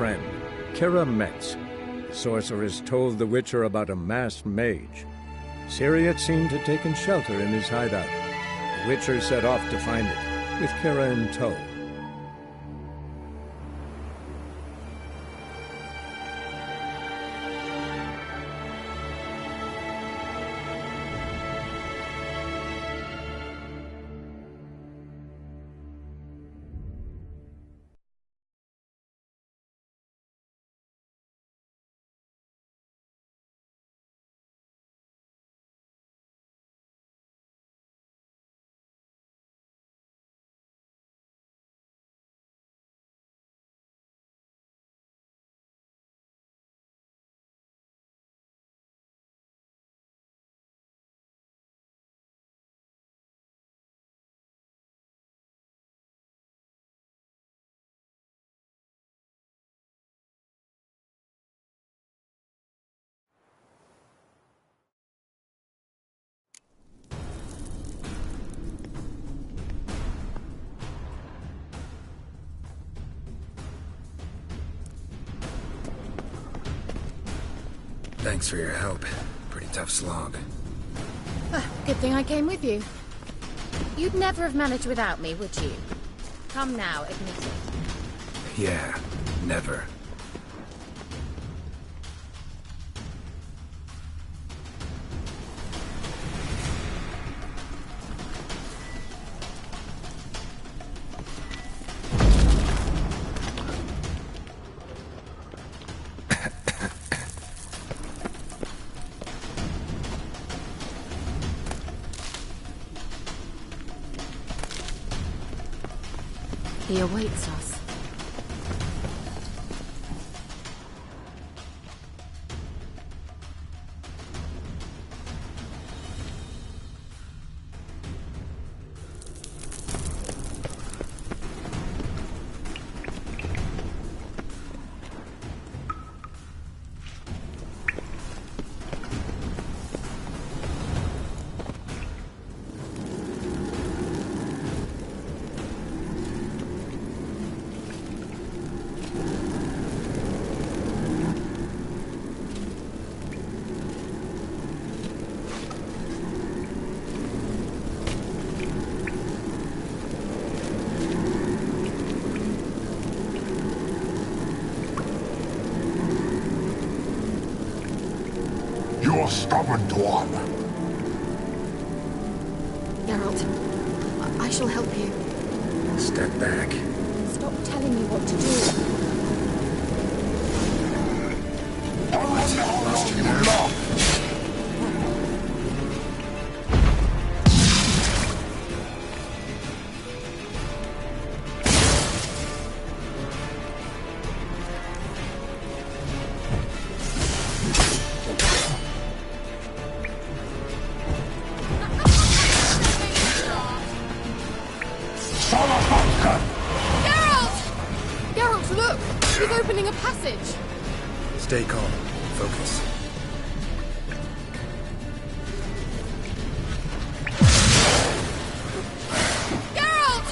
friend, Kira Metz. The sorceress told the Witcher about a masked mage. Ciri had seemed to have taken shelter in his hideout. The Witcher set off to find it, with Kira in tow. Thanks for your help. Pretty tough slog. Good thing I came with you. You'd never have managed without me, would you? Come now, admit it. Yeah, never. He awaits us. You're stubborn one. Geralt, I shall help you. Step back. Stop telling me what to do. Geralt, look! He's opening a passage! Stay calm. Focus. Geralt!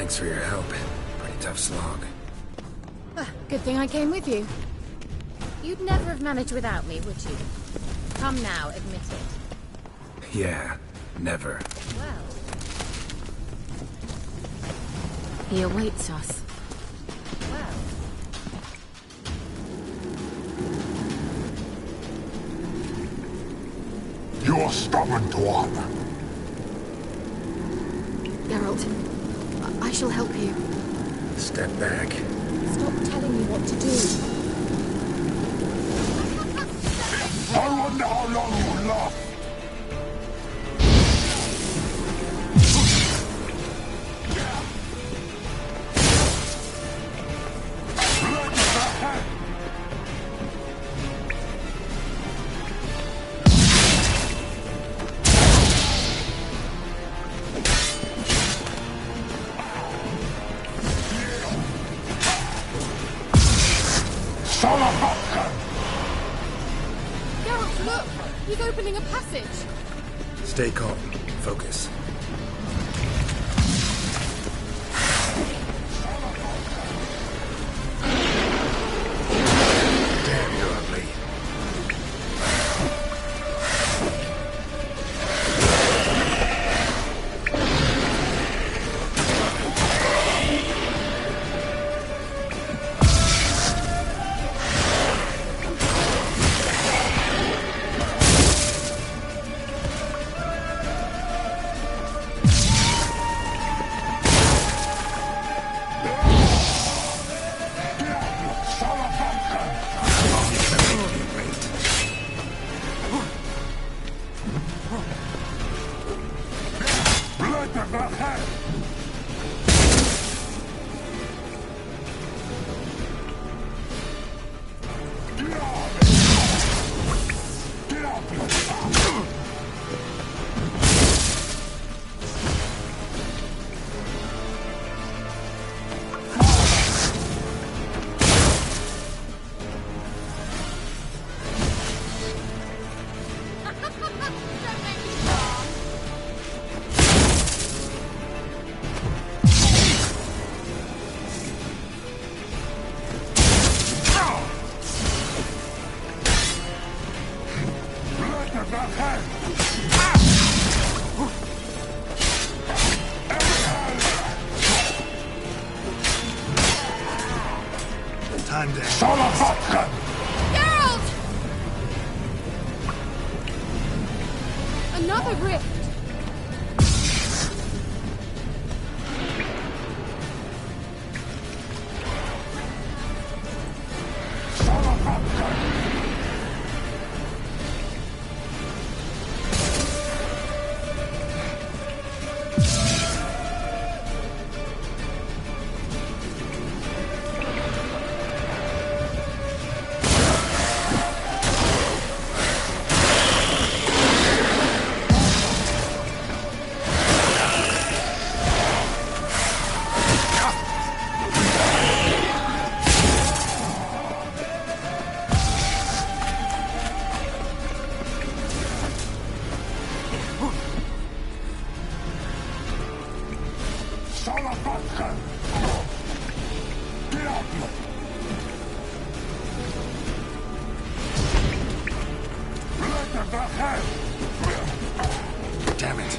Thanks for your help. Pretty tough slog. Good thing I came with you. You'd never have managed without me, would you? Come now, admit it. Yeah, never. Well. He awaits us. Well. You're stubborn, Dwan. Geralt, I shall help you. Step back. Stop telling me what to do. I wonder how long you'll last. Geralt, look! He's opening a passage! Stay calm. Focus. Damn, you're ugly. Time to... Geralt! Another rift! Damn it.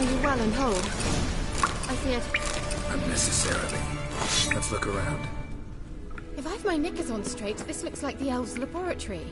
Are you well and whole? I see it. Unnecessarily. Let's look around. If I've my knickers on straight, this looks like the elves' laboratory.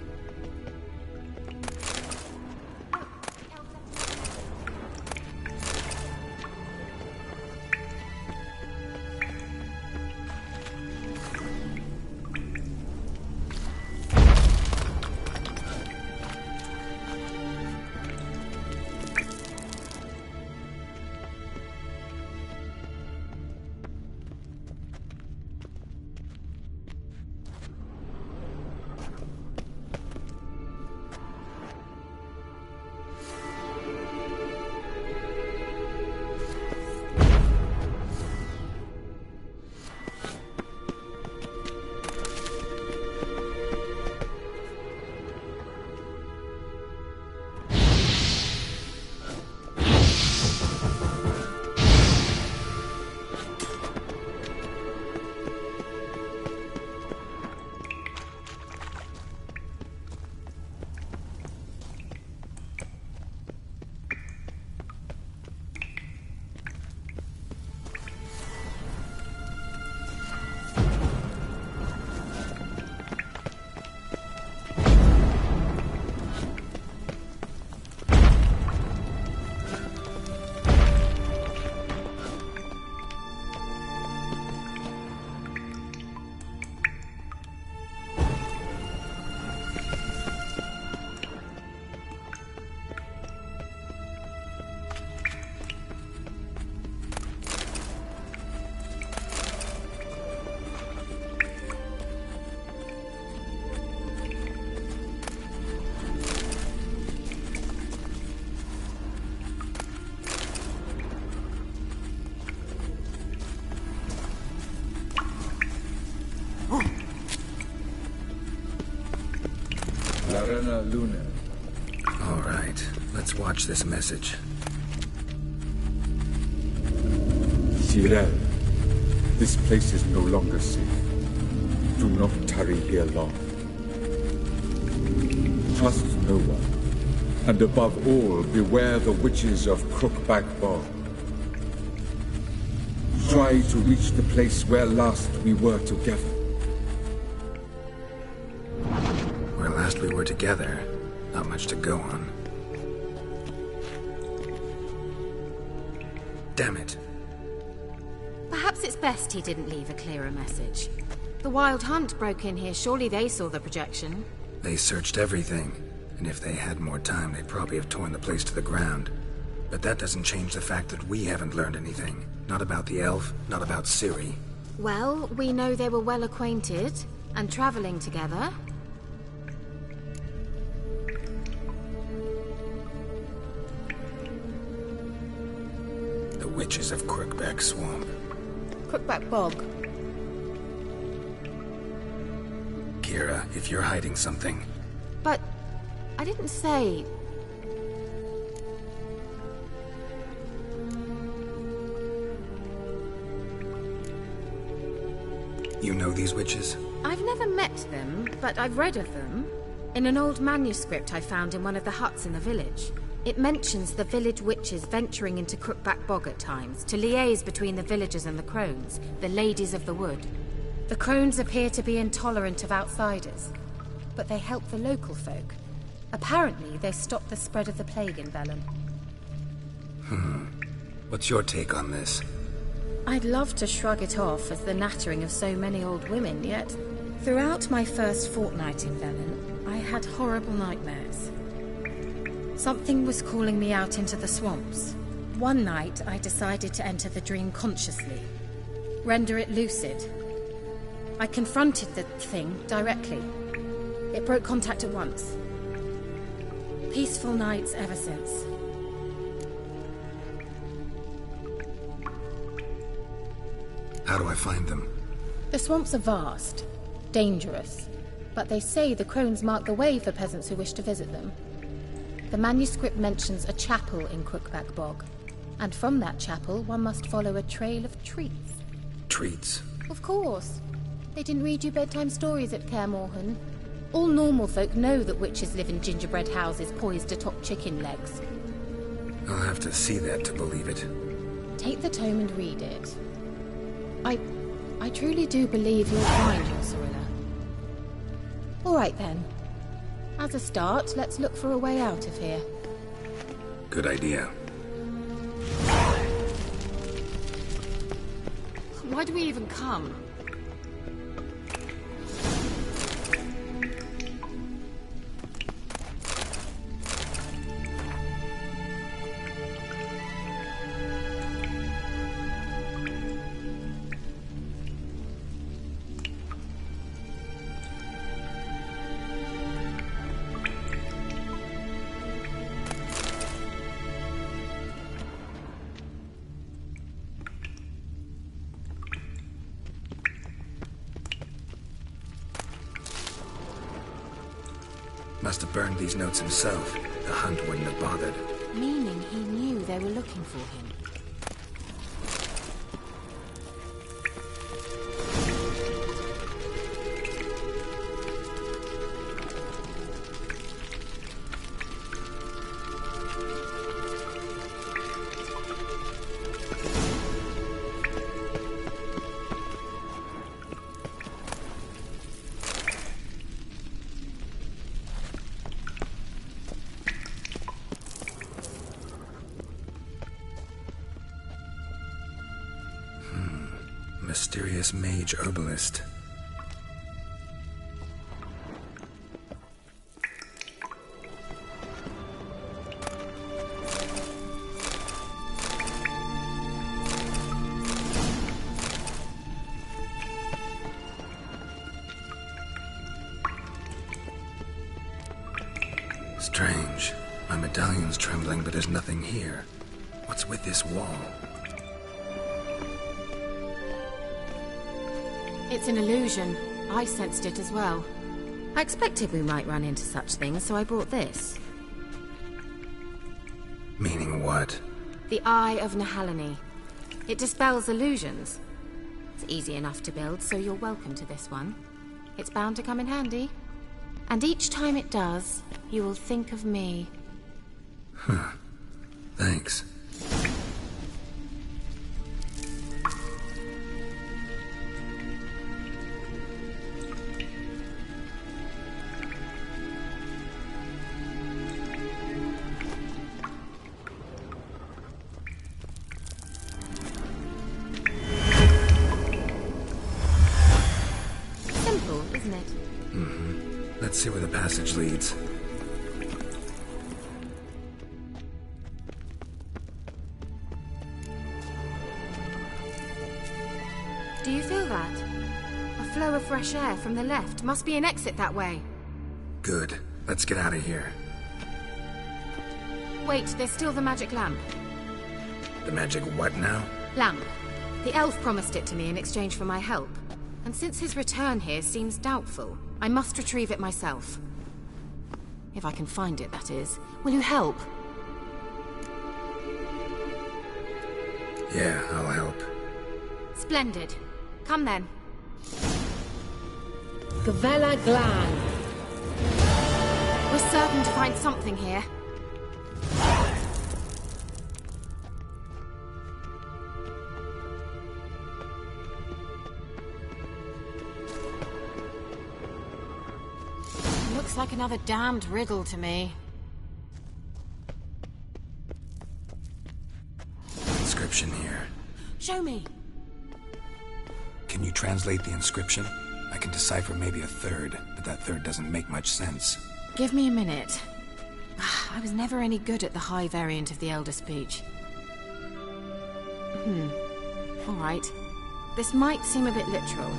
Luna. All right, let's watch this message. Cyril, this place is no longer safe. Do not tarry here long. Trust no one. And above all, beware the witches of Crookback Bog. Try to reach the place where last we were together. Where last we were together, not much to go on. Damn it. Perhaps it's best he didn't leave a clearer message. The Wild Hunt broke in here. Surely they saw the projection. They searched everything, and if they had more time, they'd probably have torn the place to the ground. But that doesn't change the fact that we haven't learned anything. Not about the elf, not about Ciri. Well, we know they were well acquainted and traveling together. The witches of Crookback Swamp. Crookback Bog. Kira, if you're hiding something... But I didn't say... You know these witches? I've never met them, but I've read of them. In an old manuscript I found in one of the huts in the village. It mentions the village witches venturing into Crookback Bog at times, to liaise between the villagers and the crones, the ladies of the wood. The crones appear to be intolerant of outsiders, but they help the local folk. Apparently, they stopped the spread of the plague in Velen. What's your take on this? I'd love to shrug it off as the nattering of so many old women, yet throughout my first fortnight in Velen, I had horrible nightmares. Something was calling me out into the swamps. One night, I decided to enter the dream consciously, render it lucid. I confronted the thing directly. It broke contact at once. Peaceful nights ever since. How do I find them? The swamps are vast, dangerous, but they say the crones mark the way for peasants who wish to visit them. The manuscript mentions a chapel in Crookback Bog, and from that chapel one must follow a trail of treats. Treats? Of course. They didn't read you bedtime stories at Kaer Morhen. All normal folk know that witches live in gingerbread houses poised atop chicken legs. I'll have to see that to believe it. Take the tome and read it. I truly do believe you'll find your Sorilla. All right then. As a start, let's look for a way out of here. Good idea. Why do we even come? Must have burned these notes himself. The hunt wouldn't have bothered. Meaning he knew they were looking for him. Mysterious mage herbalist. Strange. My medallion's trembling, but there's nothing here. What's with this wall? It's an illusion. I sensed it as well. I expected we might run into such things, so I brought this. Meaning what? The Eye of Nehaleni. It dispels illusions. It's easy enough to build, so you're welcome to this one. It's bound to come in handy. And each time it does, you will think of me. Huh. Thanks. Let's see where the passage leads. Do you feel that? A flow of fresh air from the left. Must be an exit that way. Good. Let's get out of here. Wait, there's still the magic lamp. The magic what now? Lamp. The elf promised it to me in exchange for my help. And since his return here seems doubtful, I must retrieve it myself. If I can find it, that is. Will you help? Yeah, I'll help. Splendid. Come then. Gavella Glan. We're certain to find something here. Looks like another damned riddle to me. Inscription here. Show me. Can you translate the inscription? I can decipher maybe a third, but that third doesn't make much sense. Give me a minute. I was never any good at the high variant of the Elder Speech. All right. This might seem a bit literal.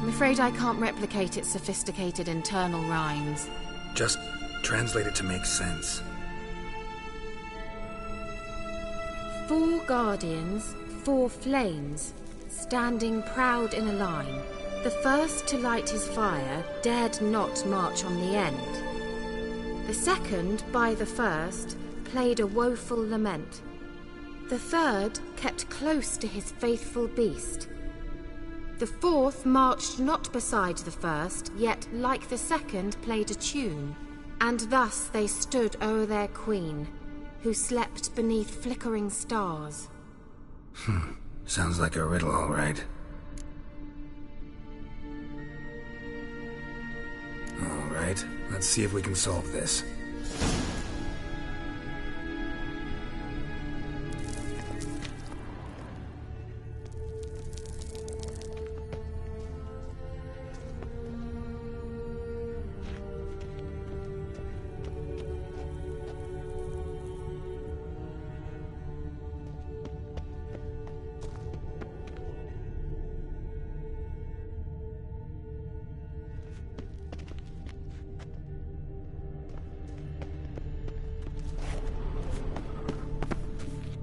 I'm afraid I can't replicate its sophisticated internal rhymes. Just translate it to make sense. 4 guardians, 4 flames, standing proud in a line. The first to light his fire dared not march on the end. The second, by the first, played a woeful lament. The third kept close to his faithful beast. The fourth marched not beside the first, yet like the second played a tune. And thus they stood o'er their queen, who slept beneath flickering stars. Sounds like a riddle, all right. All right, let's see if we can solve this.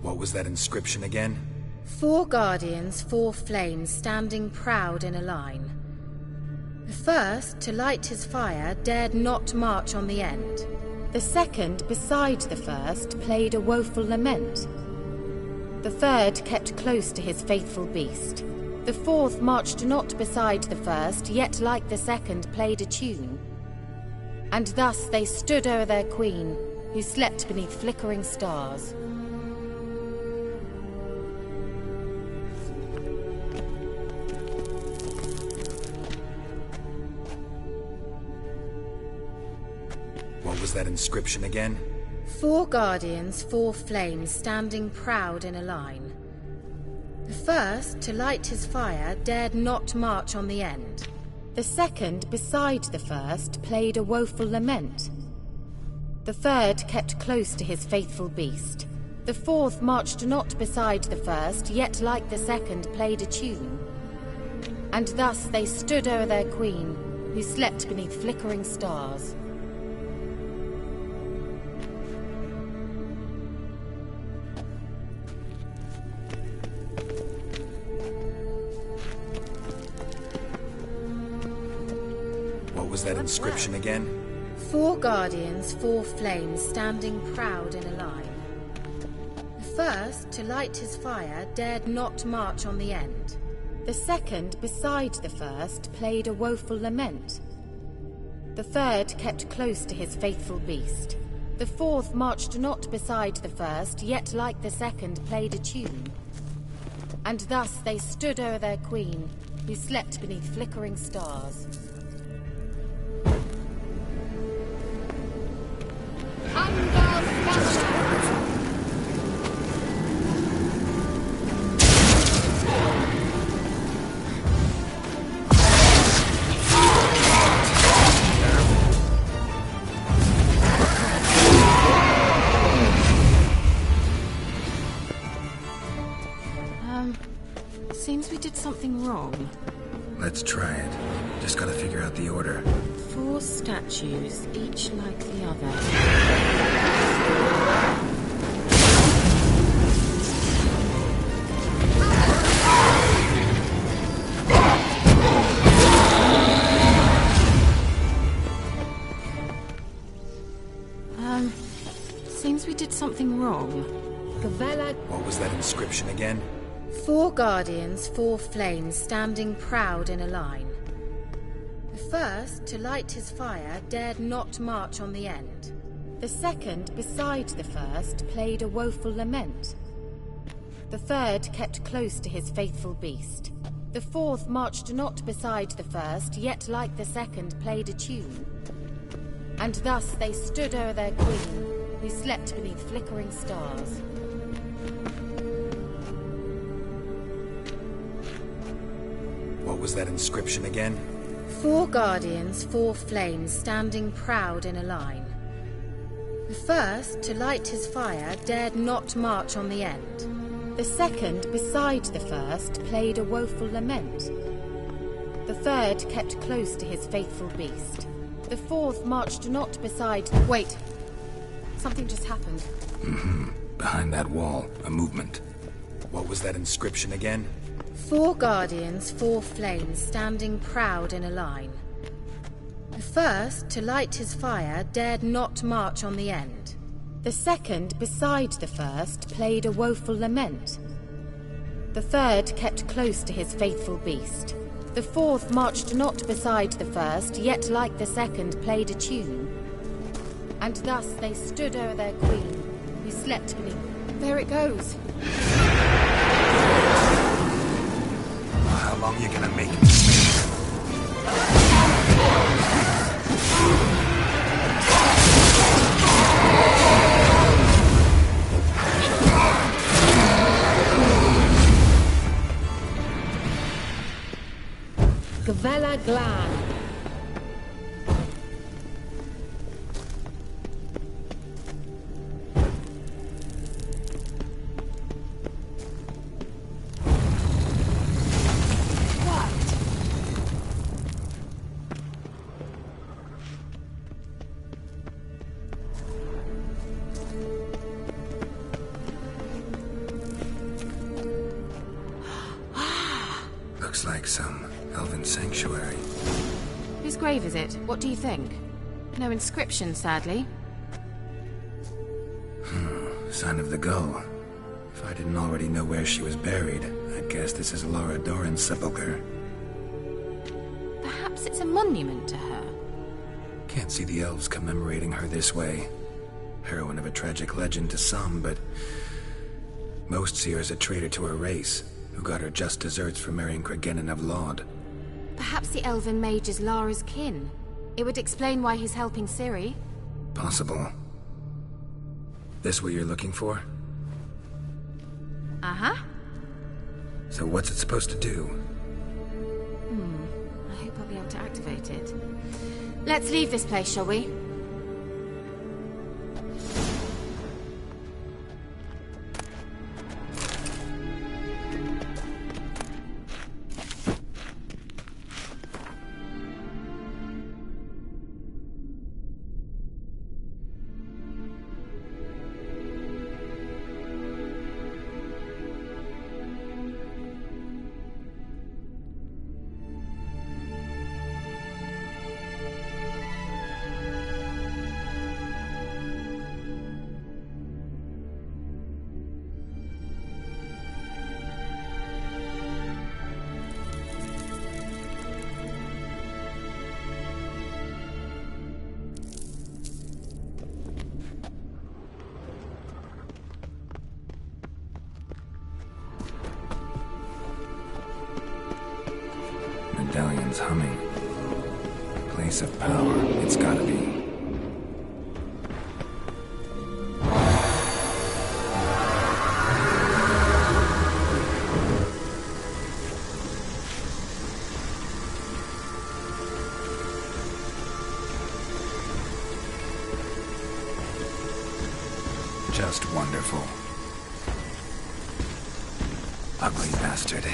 What was that inscription again? 4 guardians, 4 flames, standing proud in a line. The first, to light his fire, dared not march on the end. The second, beside the first, played a woeful lament. The third kept close to his faithful beast. The fourth marched not beside the first, yet like the second played a tune. And thus they stood o'er their queen, who slept beneath flickering stars. What was that inscription again? 4 guardians, 4 flames, standing proud in a line. The first, to light his fire, dared not march on the end. The second, beside the first, played a woeful lament. The third kept close to his faithful beast. The fourth marched not beside the first, yet like the second played a tune. And thus they stood o'er their queen, who slept beneath flickering stars. What was that inscription again? 4 guardians, 4 flames, standing proud in a line. The first, to light his fire, dared not march on the end. The second, beside the first, played a woeful lament. The third kept close to his faithful beast. The fourth marched not beside the first, yet like the second played a tune. And thus they stood o'er their queen, who slept beneath flickering stars. Seems we did something wrong. Let's try it. Just gotta figure out the order. 4 statues, each like the other. Seems we did something wrong. What was that inscription again? 4 guardians, 4 flames, standing proud in a line. The first, to light his fire, dared not march on the end. The second, beside the first, played a woeful lament. The third kept close to his faithful beast. The fourth marched not beside the first, yet like the second played a tune. And thus they stood o'er their queen, who slept beneath flickering stars. What was that inscription again? 4 guardians, 4 flames, standing proud in a line. The first, to light his fire, dared not march on the end. The second, beside the first, played a woeful lament. The third kept close to his faithful beast. The fourth marched not beside... Wait. Something just happened. Behind that wall, a movement. What was that inscription again? 4 guardians, 4 flames, standing proud in a line. The first, to light his fire, dared not march on the end. The second, beside the first, played a woeful lament. The third kept close to his faithful beast. The fourth marched not beside the first, yet like the second played a tune. And thus they stood o'er their queen, who slept beneath. There it goes. How long are you gonna make me stay? Gavella Glan. Looks like some elven sanctuary. Whose grave is it? What do you think? No inscription, sadly. Sign of the gull. If I didn't already know where she was buried, I'd guess this is Laura Doran's sepulcher. Perhaps it's a monument to her. Can't see the elves commemorating her this way. Heroine of a tragic legend to some, but most see her as a traitor to her race, who got her just deserts for marrying Cregennan of Laud. Perhaps the elven mage is Lara's kin. It would explain why he's helping Ciri. Possible. This what you're looking for? Uh-huh. So what's it supposed to do? I hope I'll be able to activate it. Let's leave this place, shall we? Medallion's humming. Place of power, it's gotta be. Just wonderful. Ugly bastard.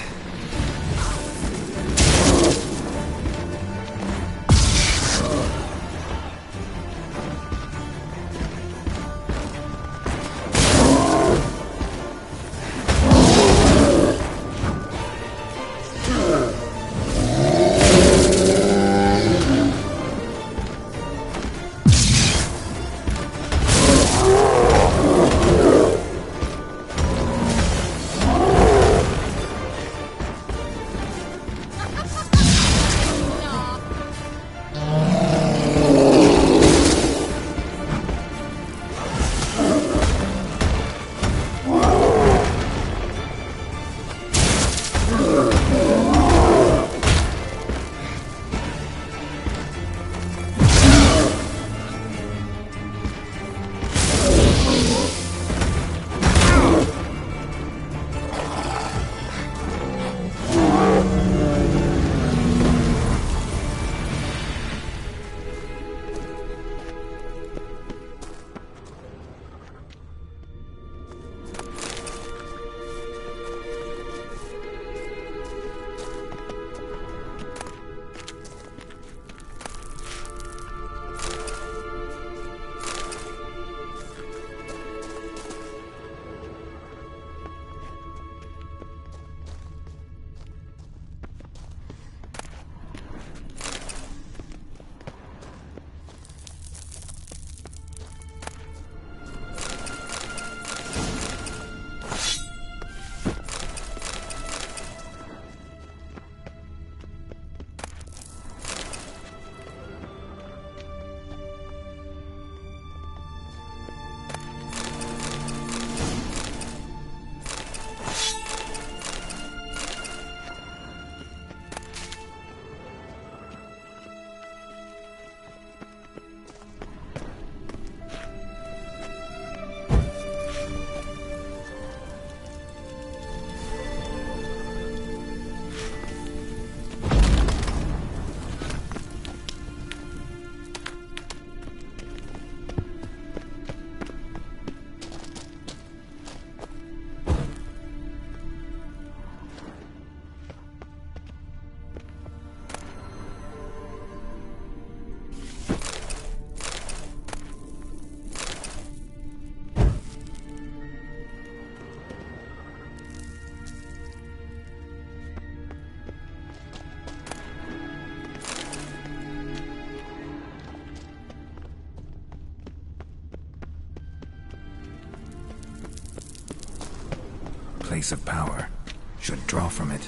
place of power. Should draw from it.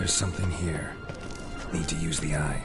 There's something here. Need to use the eye.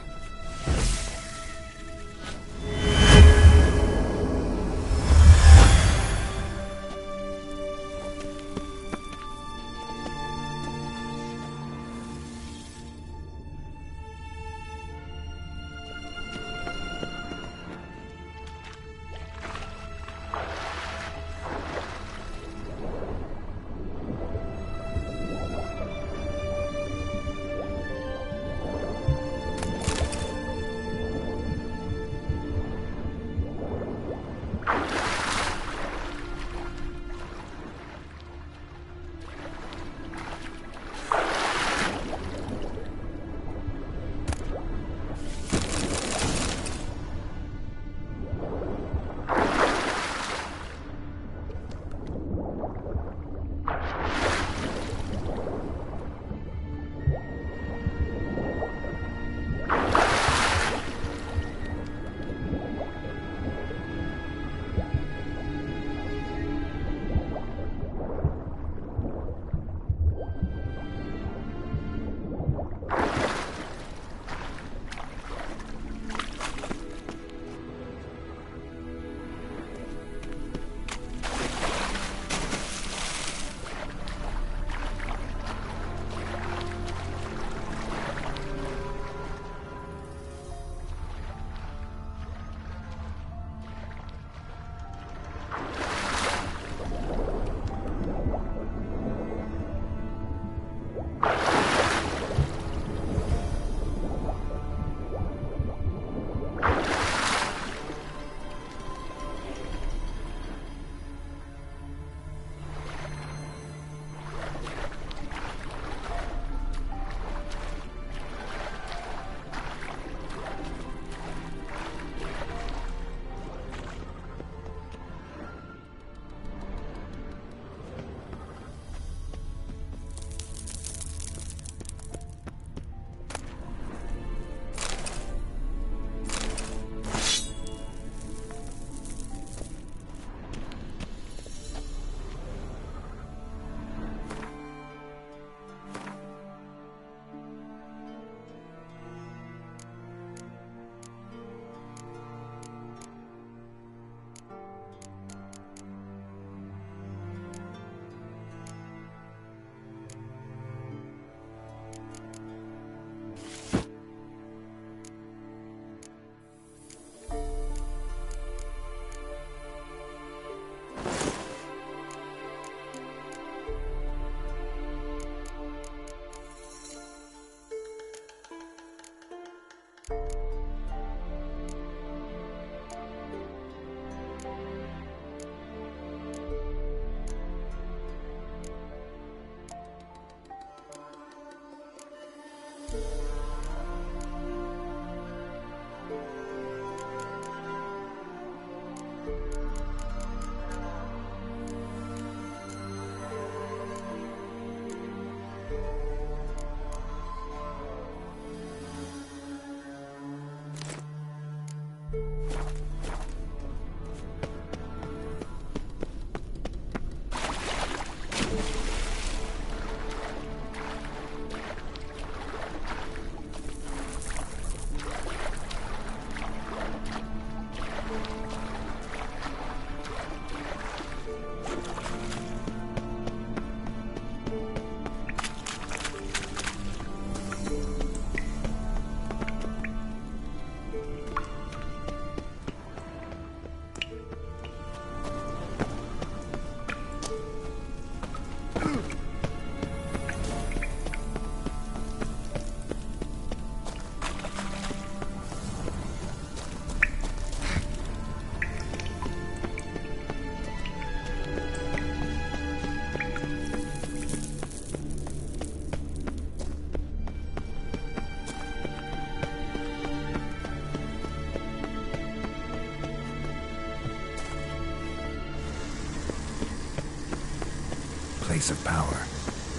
place of power.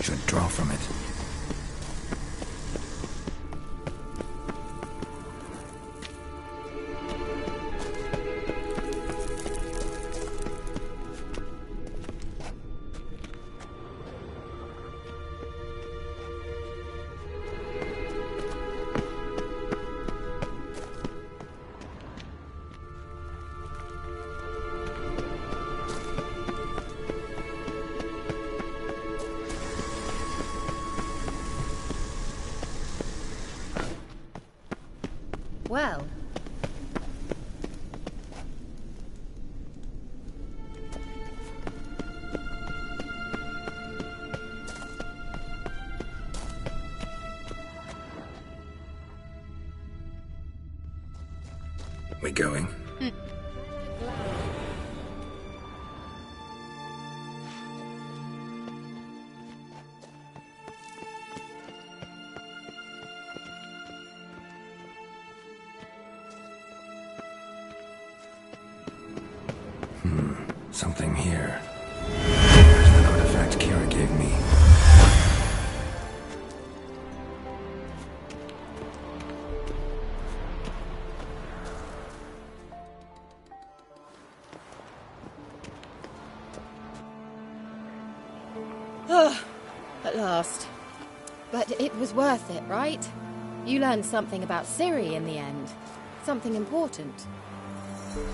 Should draw from it. Well. We going? Something here. There's an artifact Kira gave me. At last. But it was worth it, right? You learned something about Ciri in the end. Something important.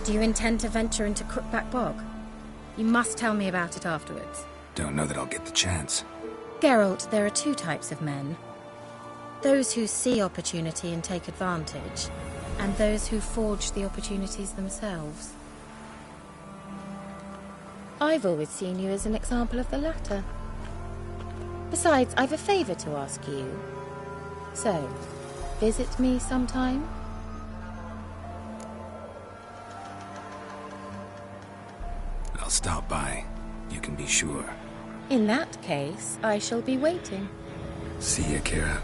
Do you intend to venture into Crookback Bog? You must tell me about it afterwards. Don't know that I'll get the chance. Geralt, there are two types of men. Those who see opportunity and take advantage, and those who forge the opportunities themselves. I've always seen you as an example of the latter. Besides, I've a favor to ask you. So, visit me sometime? I'll stop by. You can be sure. In that case, I shall be waiting. See ya, Kira.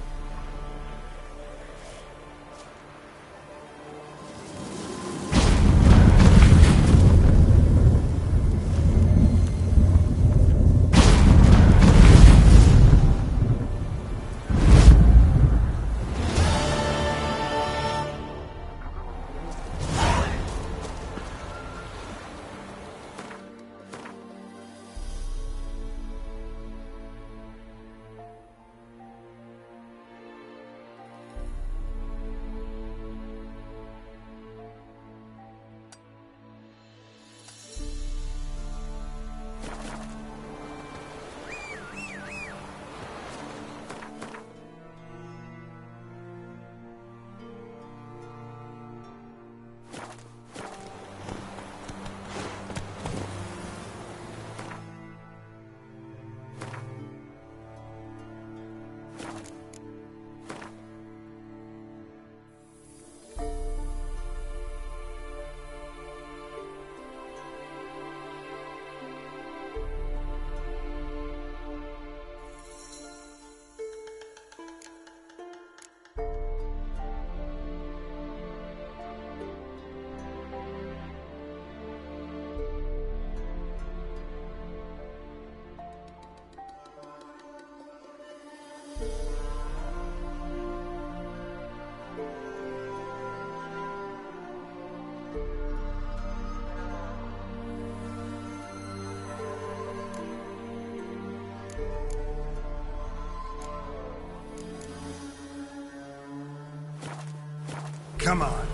Come on.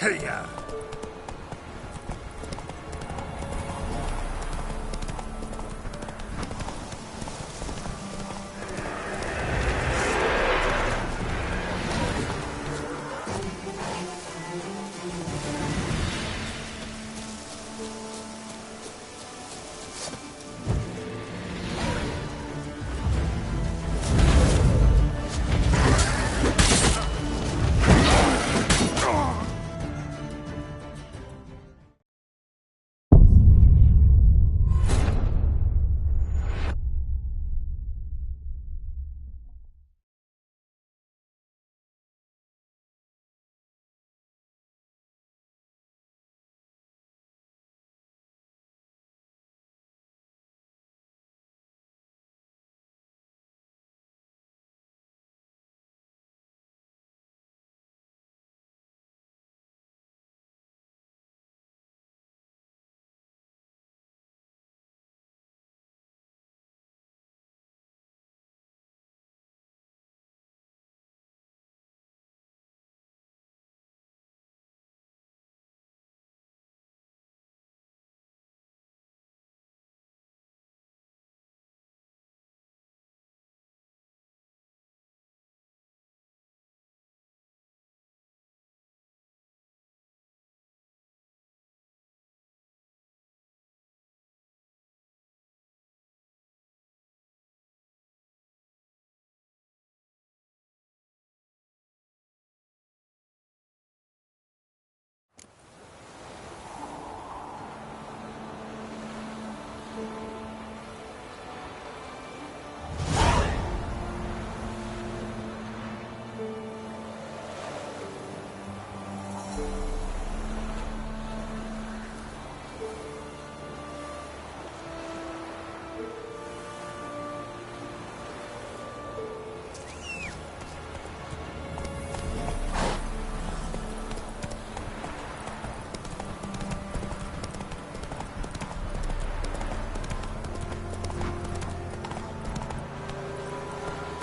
Hey-ya!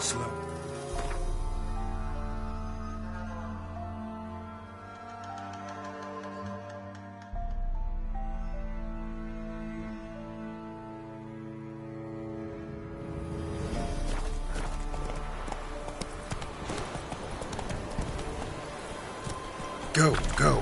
Slow. Go, go.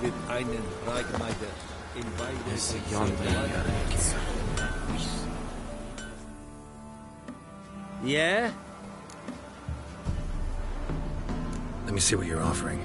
wird einen Reichmeister in beide Esse yonder. Yeah? Let me see what you're offering.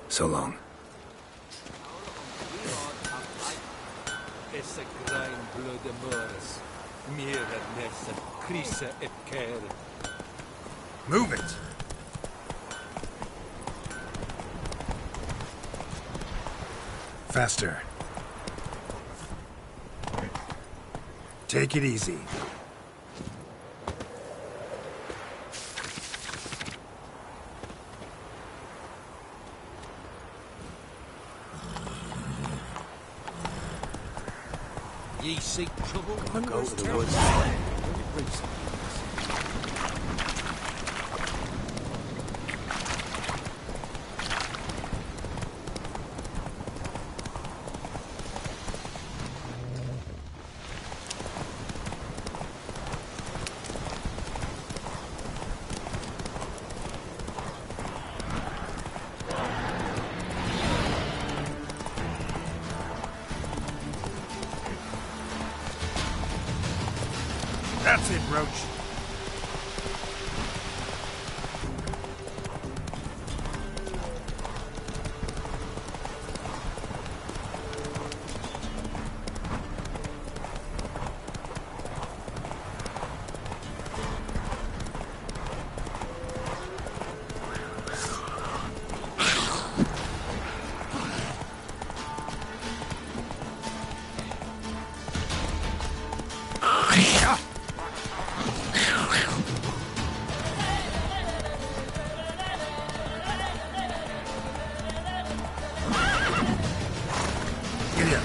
So long. Esse grain bleu de meurs. Mire nesse crise et care. Move it! Faster. Take it easy. Ye seek trouble? Go to the woods. That's it, Roach. Get in.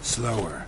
Slower.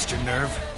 lost your nerve?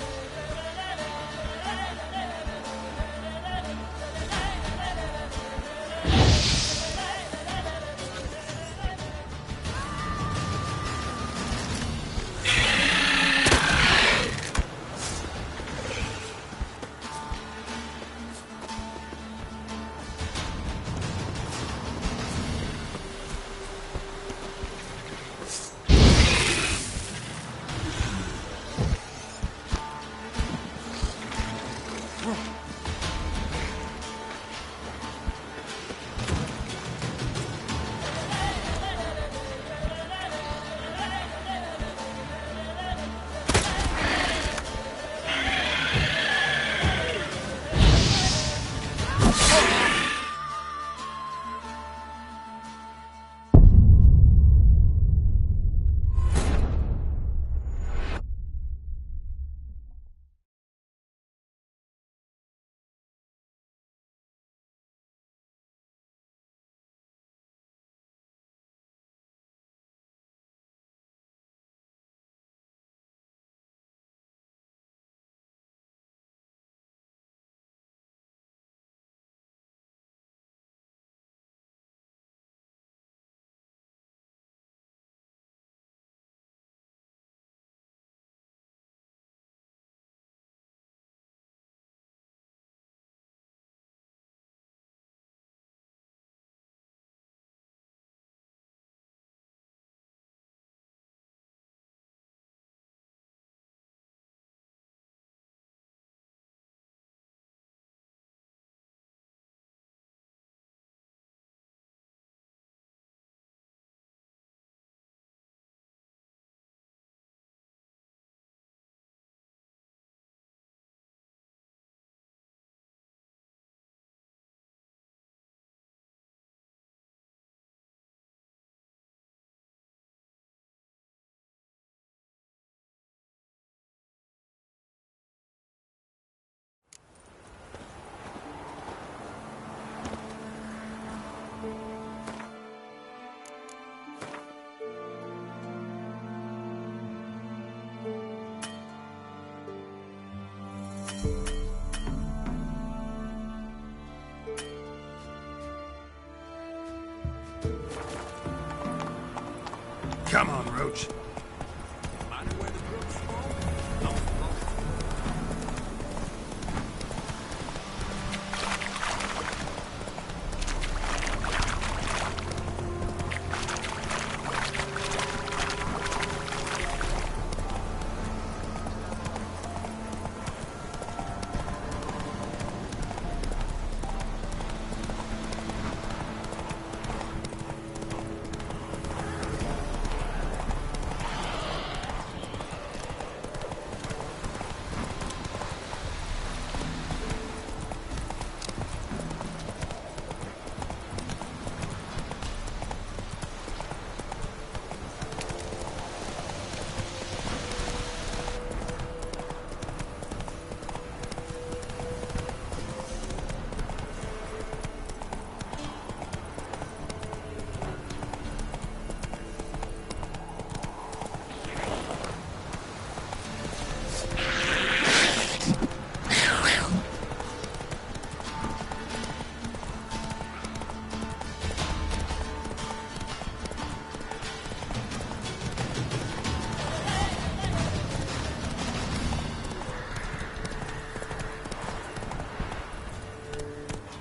Come on, Roach.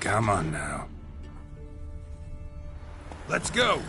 Come on now. Let's go!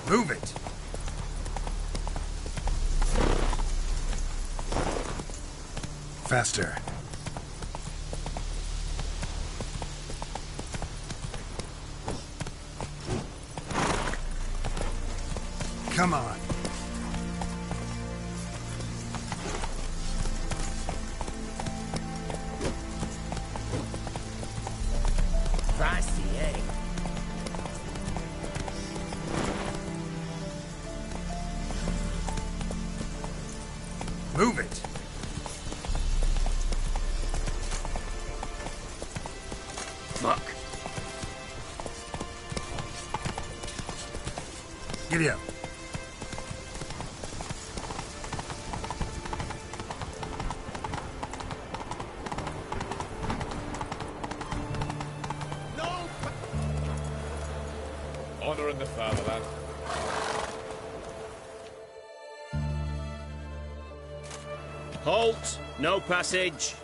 Move it! Faster. Come on. Pricey, eh? Move it! Fuck. Giddy up. Honor in the fatherland. Halt! No passage.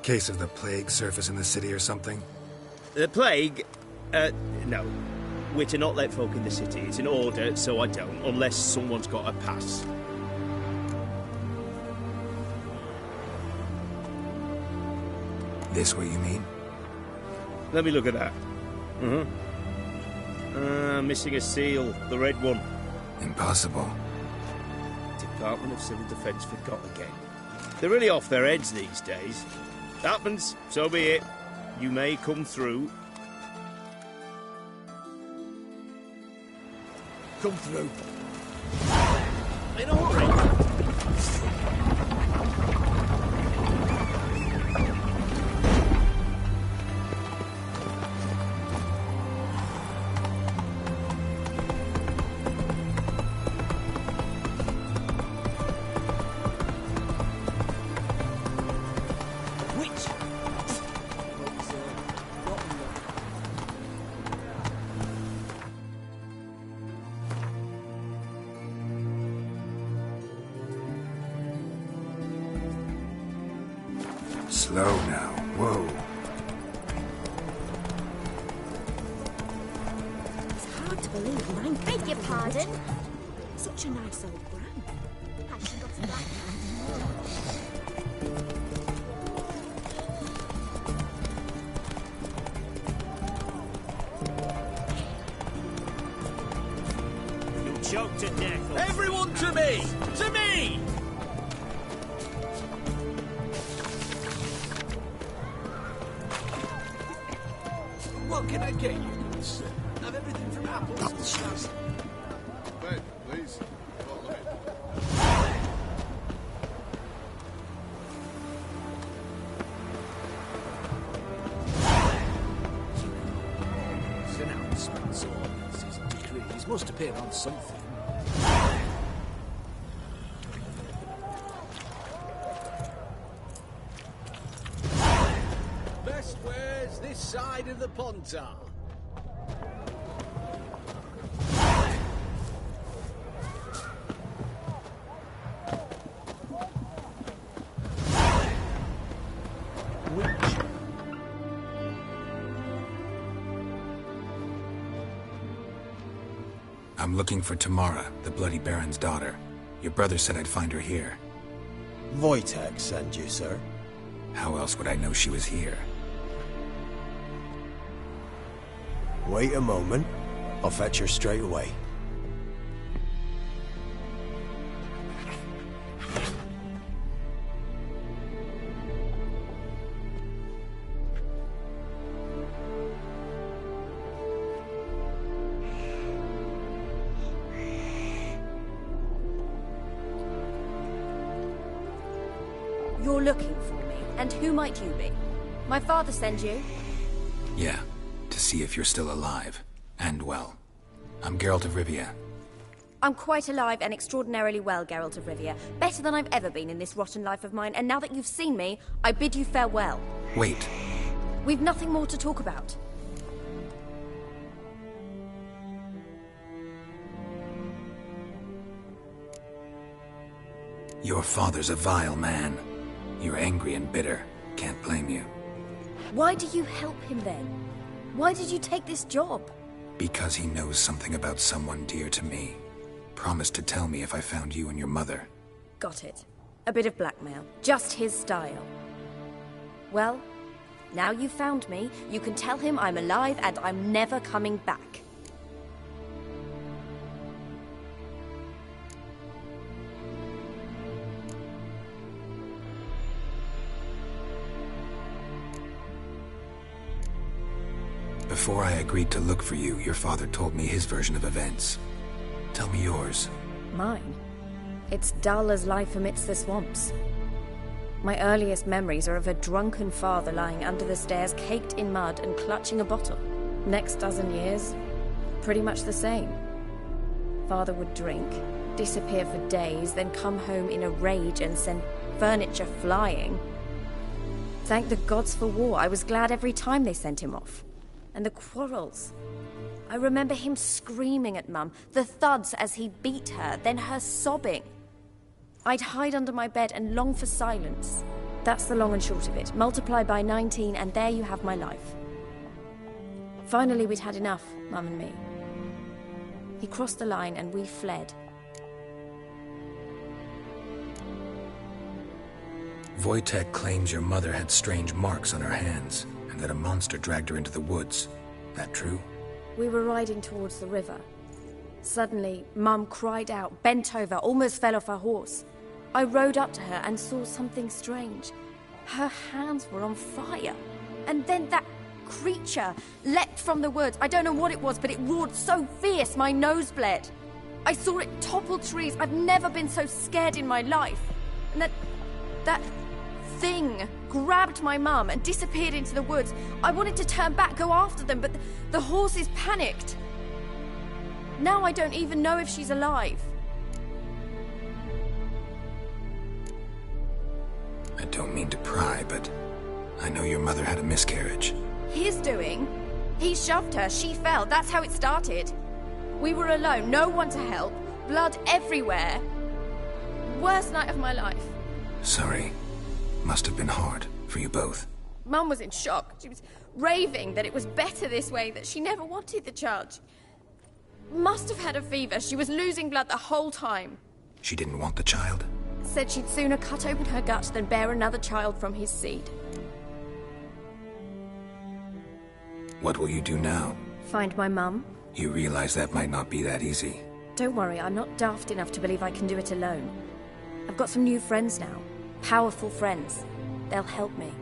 Case of the plague surface in the city or something? The plague? No. We're to not let folk in the city. It's an order, so I don't, unless someone's got a pass. This what you mean? Let me look at that. Missing a seal. The red one. Impossible. Department of Civil Defence forgot again. They're really off their heads these days. Happens, so be it. You may come through. Come through. In a hurry. Slow now. Whoa. It's hard to believe mine. Beg your pardon? Such a nice old brand. Has she got some black? You'll choke to death. Everyone to me! To me! What can I get you, sir? Have everything from apples to stars. Bed, please. His announcements, orders, his decrees must appear on something. Best wares this side of the Pontar. I'm looking for Tamara, the Bloody Baron's daughter. Your brother said I'd find her here. Wojtek sent you, sir. How else would I know she was here? Wait a moment. I'll fetch her straight away. You're looking for me, and who might you be? My father sent you? Yeah, to see if you're still alive. And well. I'm Geralt of Rivia. I'm quite alive and extraordinarily well, Geralt of Rivia. Better than I've ever been in this rotten life of mine, and now that you've seen me, I bid you farewell. Wait. We've nothing more to talk about. Your father's a vile man. You're angry and bitter. Can't blame you. Why do you help him then? Why did you take this job? Because he knows something about someone dear to me. Promised to tell me if I found you and your mother. Got it. A bit of blackmail. Just his style. Well, now you've found me, you can tell him I'm alive and I'm never coming back. Before I agreed to look for you, your father told me his version of events. Tell me yours. Mine? It's dull as life amidst the swamps. My earliest memories are of a drunken father lying under the stairs, caked in mud and clutching a bottle. Next dozen years, pretty much the same. Father would drink, disappear for days, then come home in a rage and send furniture flying. Thank the gods for war. I was glad every time they sent him off. And the quarrels. I remember him screaming at Mum, the thuds as he beat her, then her sobbing. I'd hide under my bed and long for silence. That's the long and short of it. Multiply by 19 and there you have my life. Finally we'd had enough, Mum and me. He crossed the line and we fled. Wojtek claims your mother had strange marks on her hands, and that a monster dragged her into the woods. That true? We were riding towards the river. Suddenly, Mum cried out, bent over, almost fell off her horse. I rode up to her and saw something strange. Her hands were on fire. And then that creature leapt from the woods. I don't know what it was, but it roared so fierce my nose bled. I saw it topple trees. I've never been so scared in my life. And that thing grabbed my mum and disappeared into the woods. I wanted to turn back, go after them, but the horses panicked. Now I don't even know if she's alive. I don't mean to pry, but I know your mother had a miscarriage. His doing? He shoved her, she fell, that's how it started. We were alone, no one to help, blood everywhere. Worst night of my life. Sorry. Must have been hard for you both. Mum was in shock. She was raving that it was better this way, that she never wanted the child. Must have had a fever. She was losing blood the whole time. She didn't want the child? Said she'd sooner cut open her gut than bear another child from his seed. What will you do now? Find my mum. You realize that might not be that easy. Don't worry, I'm not daft enough to believe I can do it alone. I've got some new friends now. Powerful friends. They'll help me.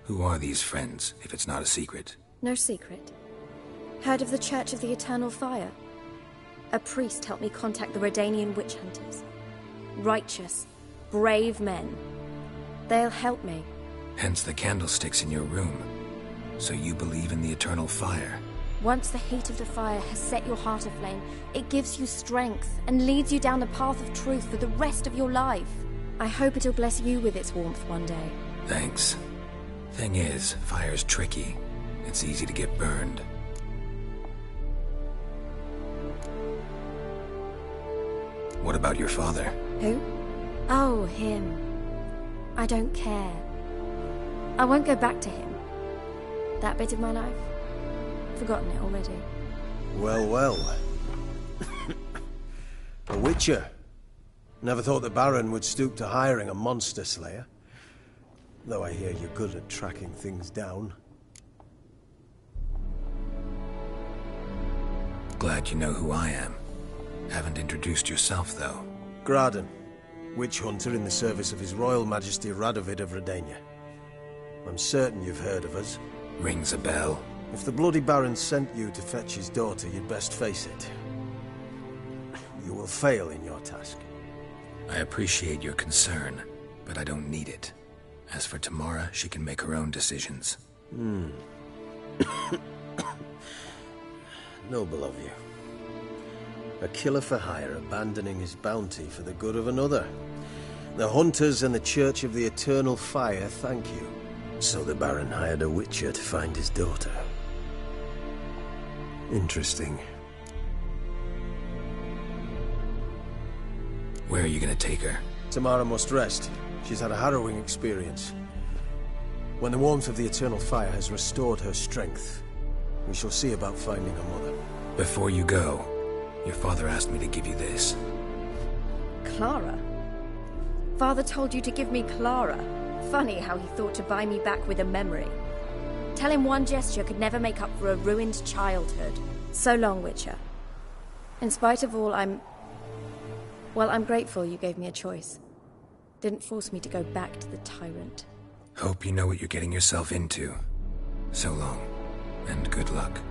Who are these friends, if it's not a secret? No secret. Heard of the Church of the Eternal Fire? A priest helped me contact the Redanian witch hunters. Righteous, brave men. They'll help me. Hence the candlesticks in your room. So you believe in the eternal fire? Once the heat of the fire has set your heart aflame, it gives you strength and leads you down the path of truth for the rest of your life. I hope it'll bless you with its warmth one day. Thanks. Thing is, fire's tricky. It's easy to get burned. What about your father? Who? Oh, him. I don't care. I won't go back to him. That bit of my life? Forgotten it already. Well, well. A witcher. Never thought the Baron would stoop to hiring a monster slayer. Though I hear you're good at tracking things down. Glad you know who I am. Haven't introduced yourself, though. Graden, witch hunter in the service of His Royal Majesty Radovid of Redania. I'm certain you've heard of us. Rings a bell. If the bloody Baron sent you to fetch his daughter, you'd best face it. You will fail in your task. I appreciate your concern, but I don't need it. As for Tamara, she can make her own decisions. Noble of you. A killer for hire abandoning his bounty for the good of another. The hunters and the Church of the Eternal Fire thank you. So the Baron hired a witcher to find his daughter. Interesting. Where are you gonna take her? Tamara must rest. She's had a harrowing experience. When the warmth of the eternal fire has restored her strength, we shall see about finding her mother. Before you go, your father asked me to give you this. Clara? Father told you to give me Clara. Funny how he thought to buy me back with a memory. Tell him one gesture could never make up for a ruined childhood. So long, Witcher. In spite of all, I'm grateful you gave me a choice. Didn't force me to go back to the tyrant. Hope you know what you're getting yourself into. So long, and good luck.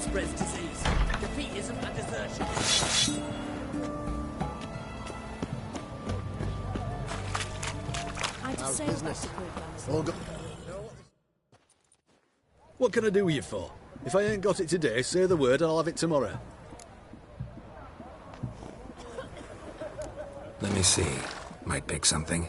Spreads disease, defeatism and desertion. How's business? All good. What can I do with you for? If I ain't got it today, say the word and I'll have it tomorrow. Let me see. Might pick something.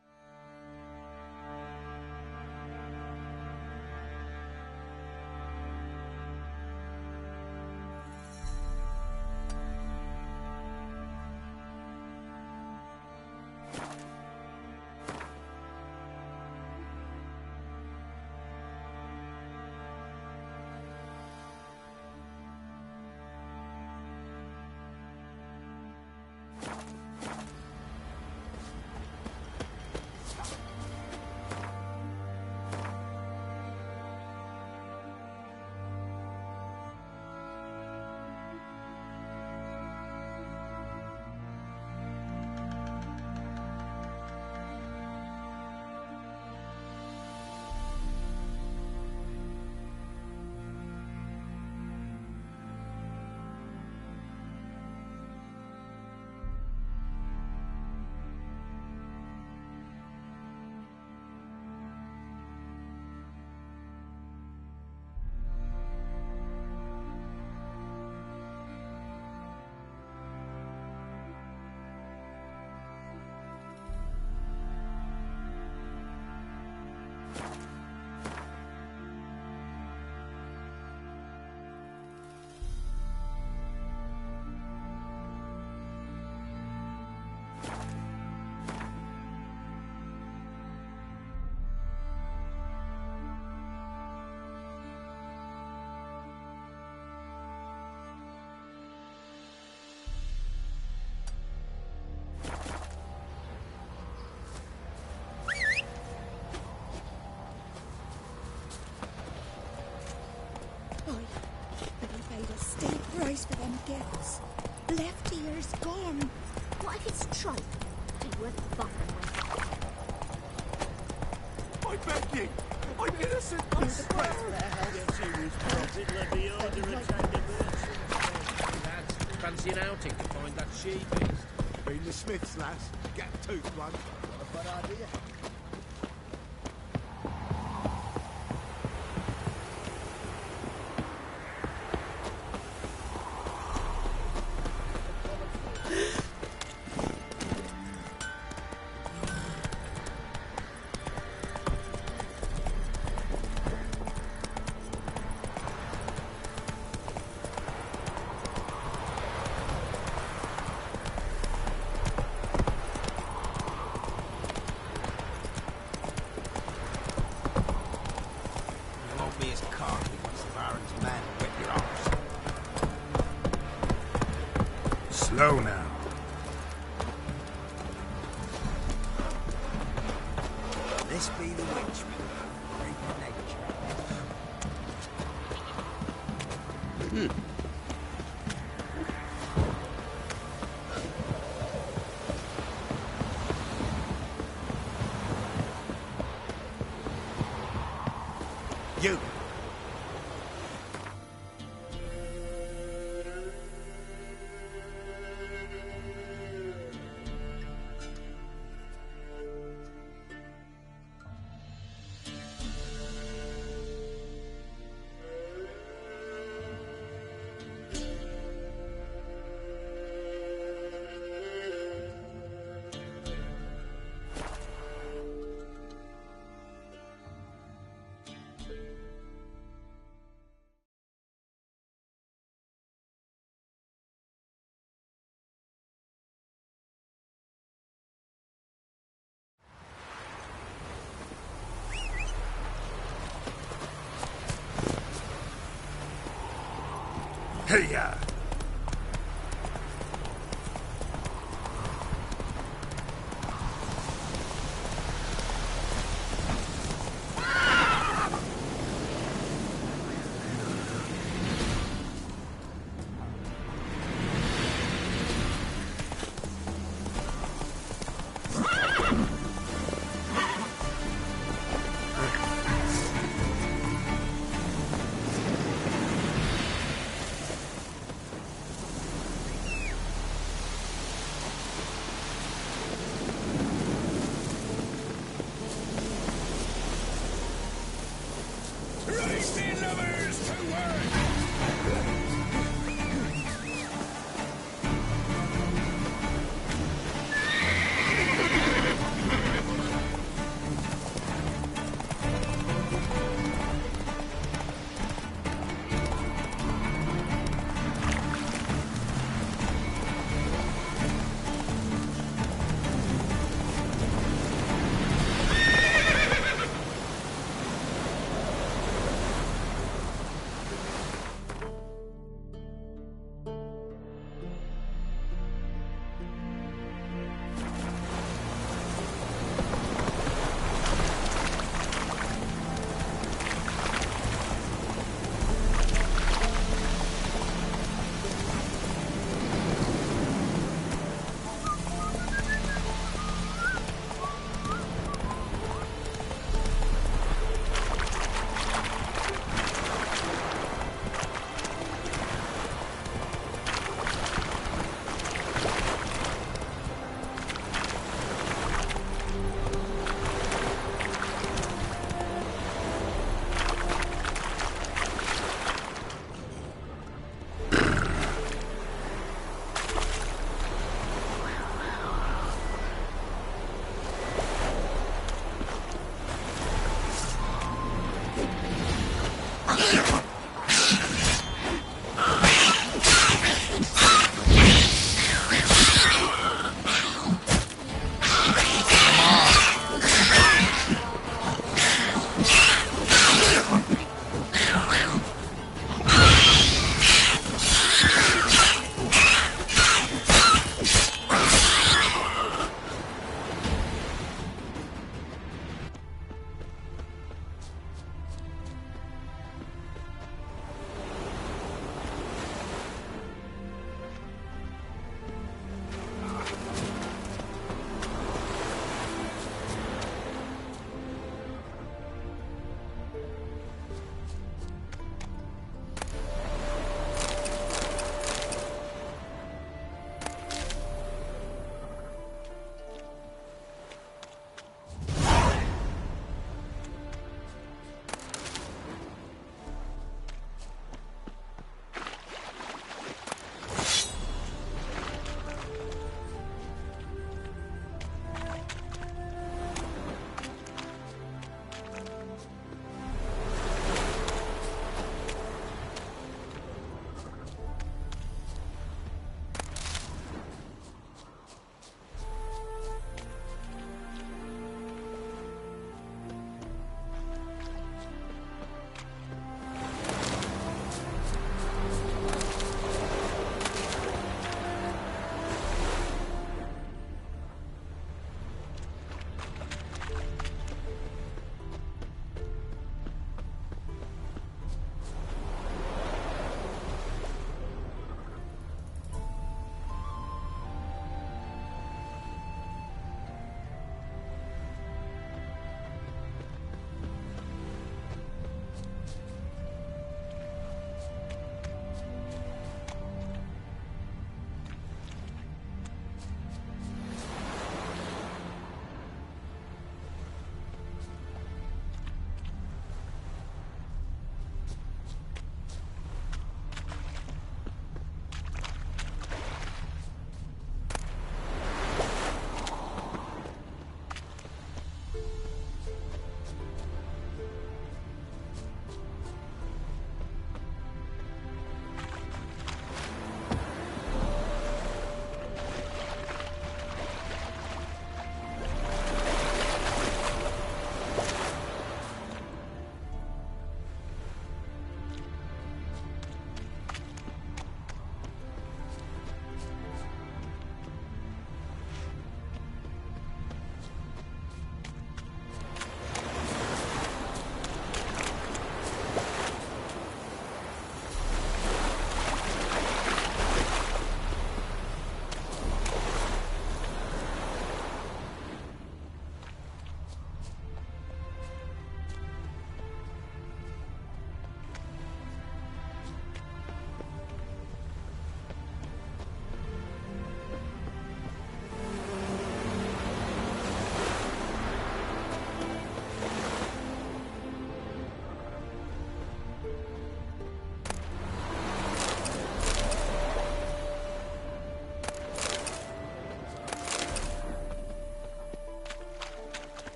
price for them gifts. Left ear's gone. What if it's tripe? Ain't worth bothering with. I beg you! I'm innocent, I swear! Lads, fancy an outing to find that she-beast? Been the Smiths, lass. Get a tooth one. What a bad idea. Slow now. This be the witchman. Great nature. You. Hey-ya!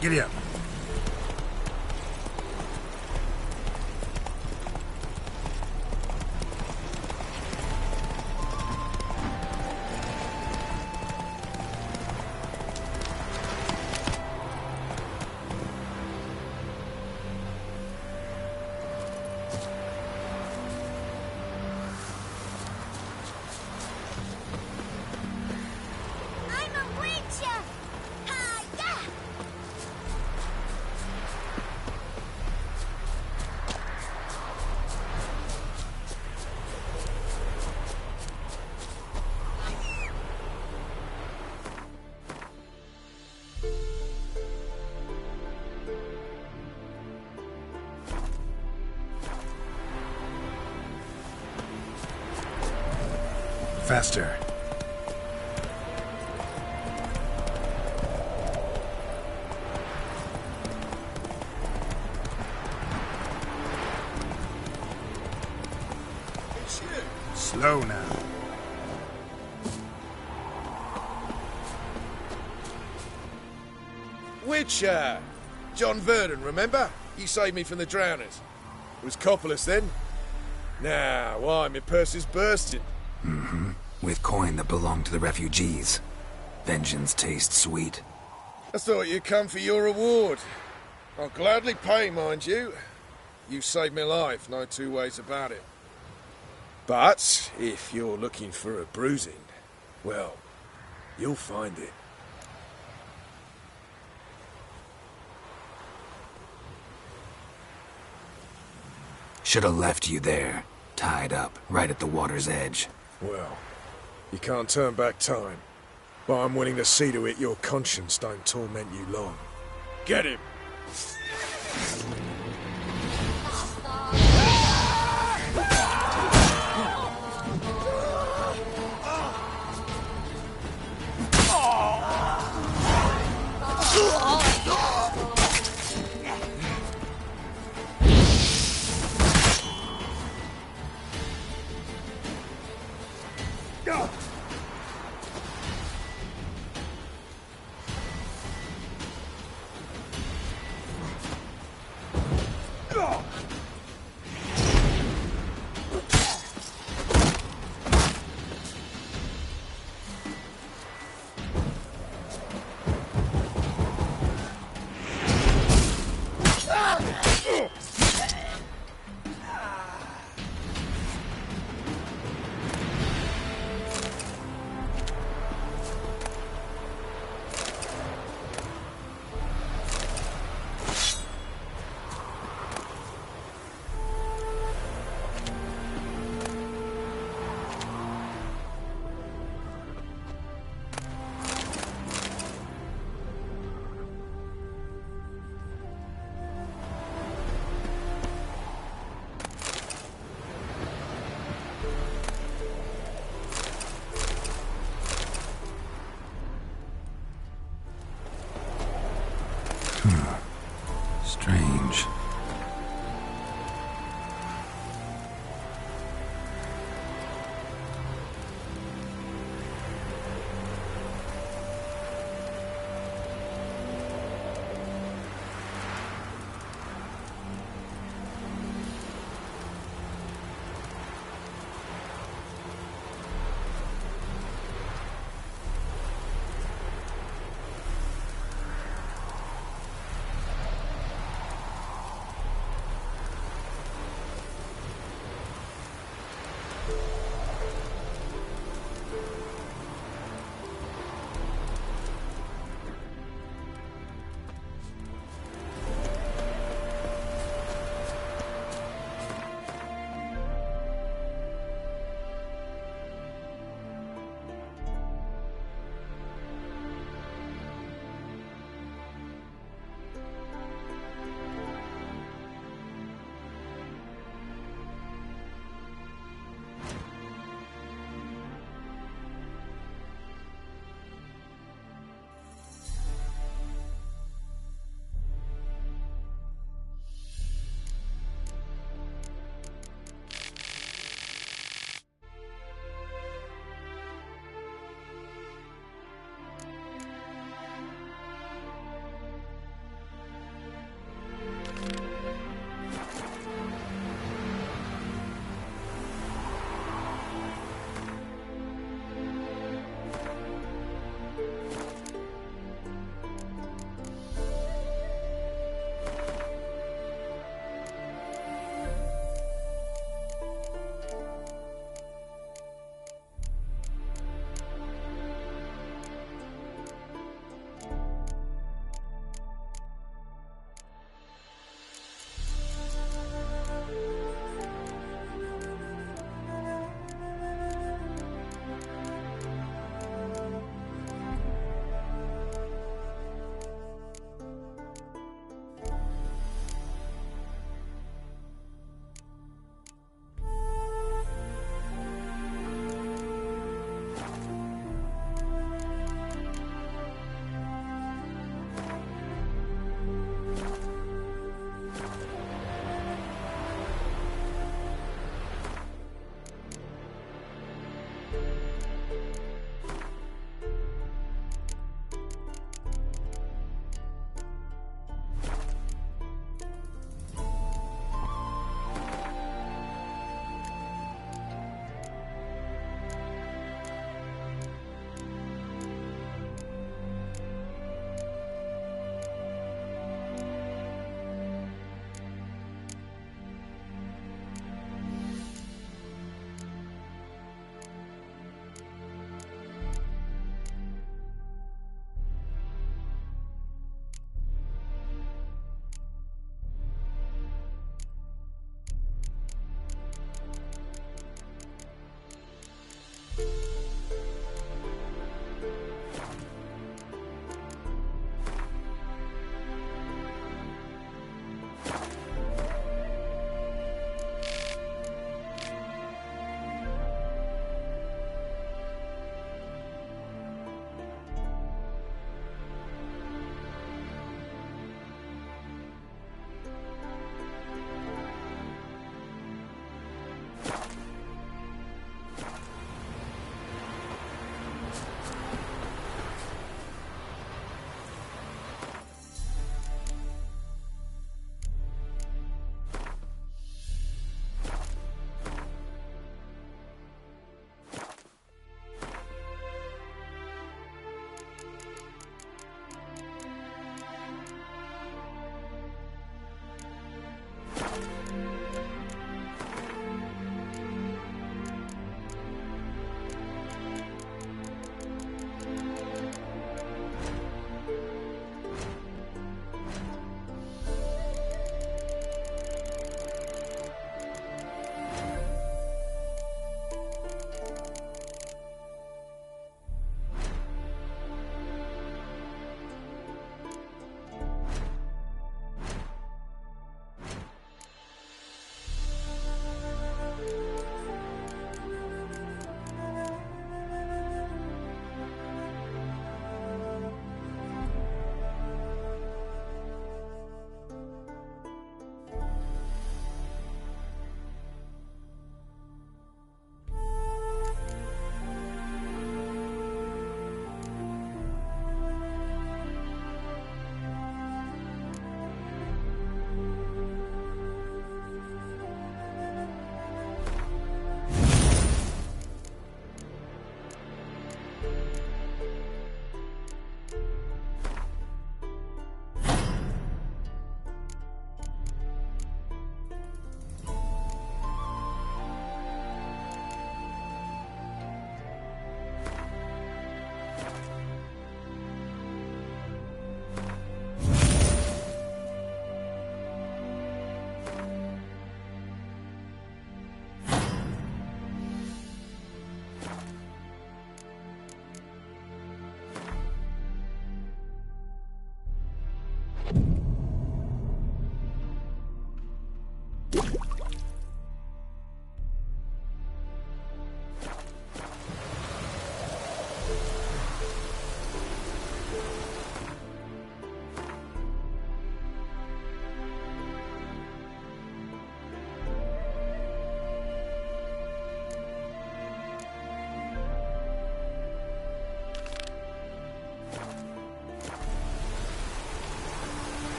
Giddy up. Faster. It's you. Slow now. Witcher! John Verdon, remember? You saved me from the drowners. It was Coppolis then. Now, why, my purse is bursting. Mm-hmm. With coin that belonged to the refugees. Vengeance tastes sweet. I thought you'd come for your reward. I'll gladly pay, mind you. You saved my life, no two ways about it. But, if you're looking for a bruising, well, you'll find it. Should have left you there, tied up, right at the water's edge. Well, you can't turn back time. But I'm willing to see to it your conscience don't torment you long. Get him!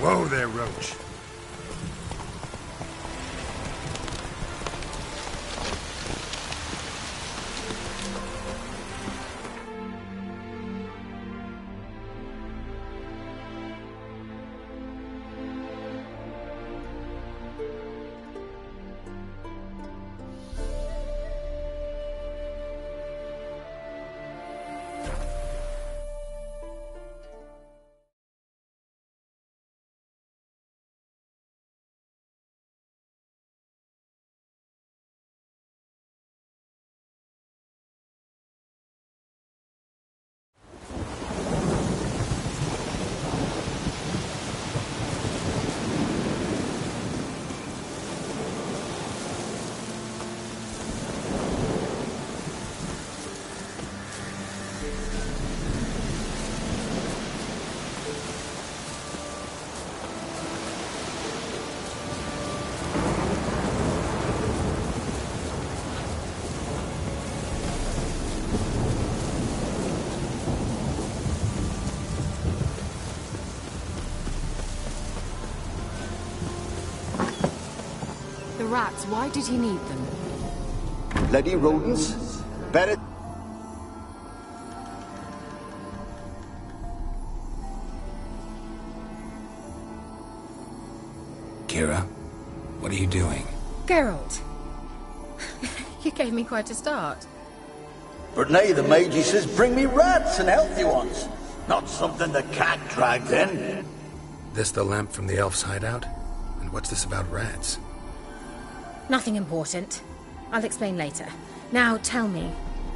Whoa there, Roach. The rats, why did he need them? Bloody rodents. Better... Kira, what are you doing? Geralt. You gave me quite a start. But now the Magi says bring me rats and healthy ones. Not something the cat dragged in. This the lamp from the elf's hideout? And what's this about rats? Nothing important. I'll explain later. Now tell me,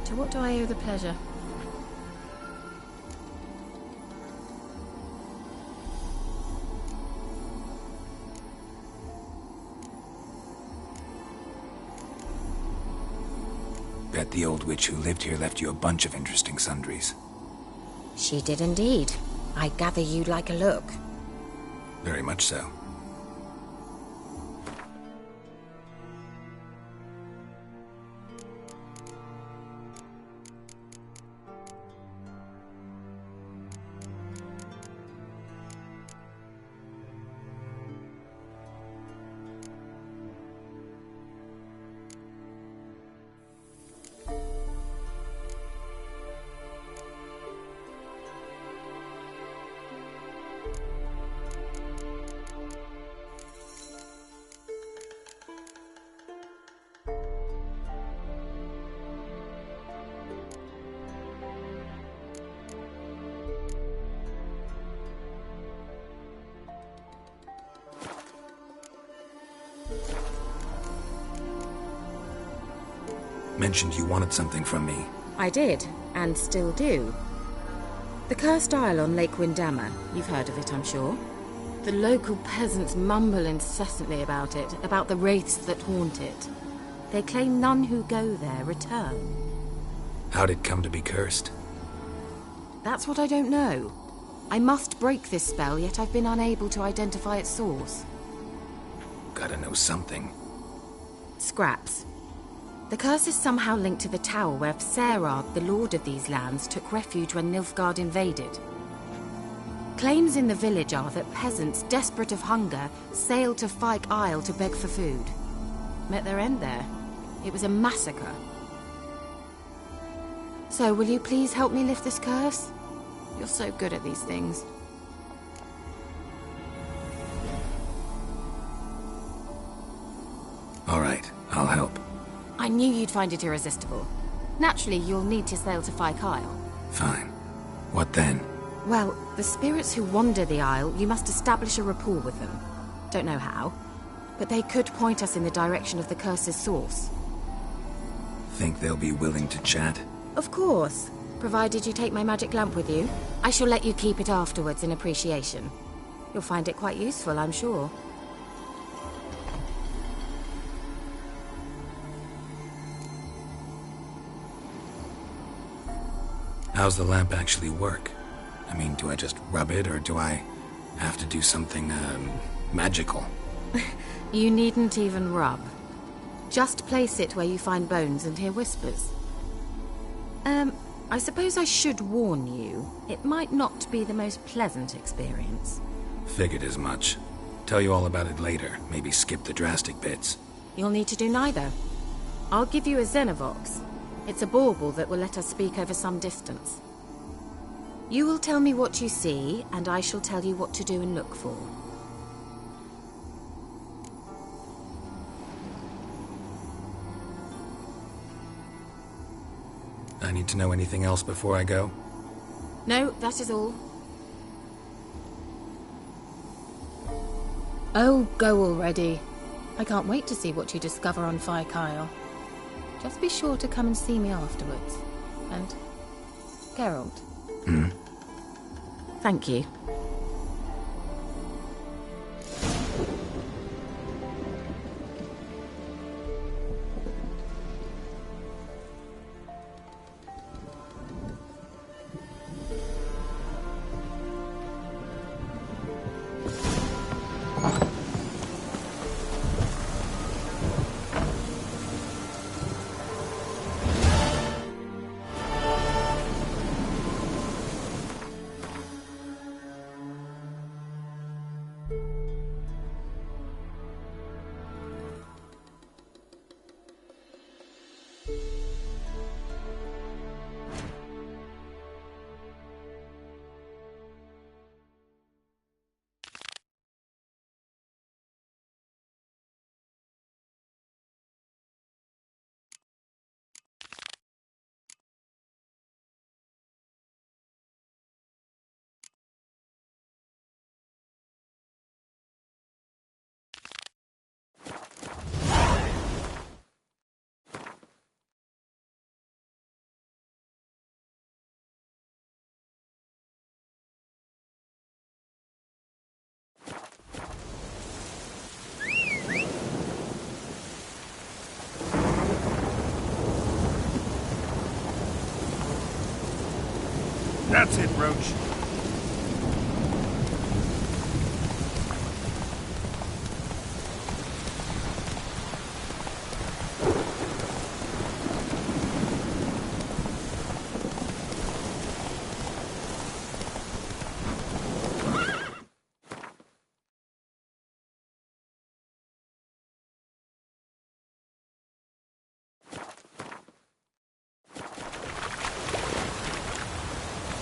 to what do I owe the pleasure? Bet the old witch who lived here left you a bunch of interesting sundries. She did indeed. I gather you'd like a look. Very much so. Mentioned you wanted something from me. I did, and still do. The cursed isle on Lake Windammer. You've heard of it, I'm sure. The local peasants mumble incessantly about it, about the wraiths that haunt it. They claim none who go there return. How'd it come to be cursed? That's what I don't know. I must break this spell, yet I've been unable to identify its source. Gotta know something. Scraps. The curse is somehow linked to the tower where Serard, the lord of these lands, took refuge when Nilfgaard invaded. Claims in the village are that peasants, desperate of hunger, sailed to Fyke Isle to beg for food. Met their end there. It was a massacre. So, will you please help me lift this curse? You're so good at these things. All right, I'll help. I knew you'd find it irresistible. Naturally, you'll need to sail to Fyke Isle. Fine. What then? Well, the spirits who wander the Isle, you must establish a rapport with them. Don't know how, but they could point us in the direction of the curse's source. Think they'll be willing to chat? Of course, provided you take my magic lamp with you. I shall let you keep it afterwards in appreciation. You'll find it quite useful, I'm sure. How's the lamp actually work? I mean, do I just rub it, or do I have to do something, magical? You needn't even rub. Just place it where you find bones and hear whispers. I suppose I should warn you, it might not be the most pleasant experience. Figured as much. Tell you all about it later. Maybe skip the drastic bits. You'll need to do neither. I'll give you a Xenovox. It's a bauble that will let us speak over some distance. You will tell me what you see, and I shall tell you what to do and look for. I need to know anything else before I go? No, that is all. Oh, go already. I can't wait to see what you discover on Fire Kyle. Just be sure to come and see me afterwards. And... Geralt. Thank you. That's it, Roach.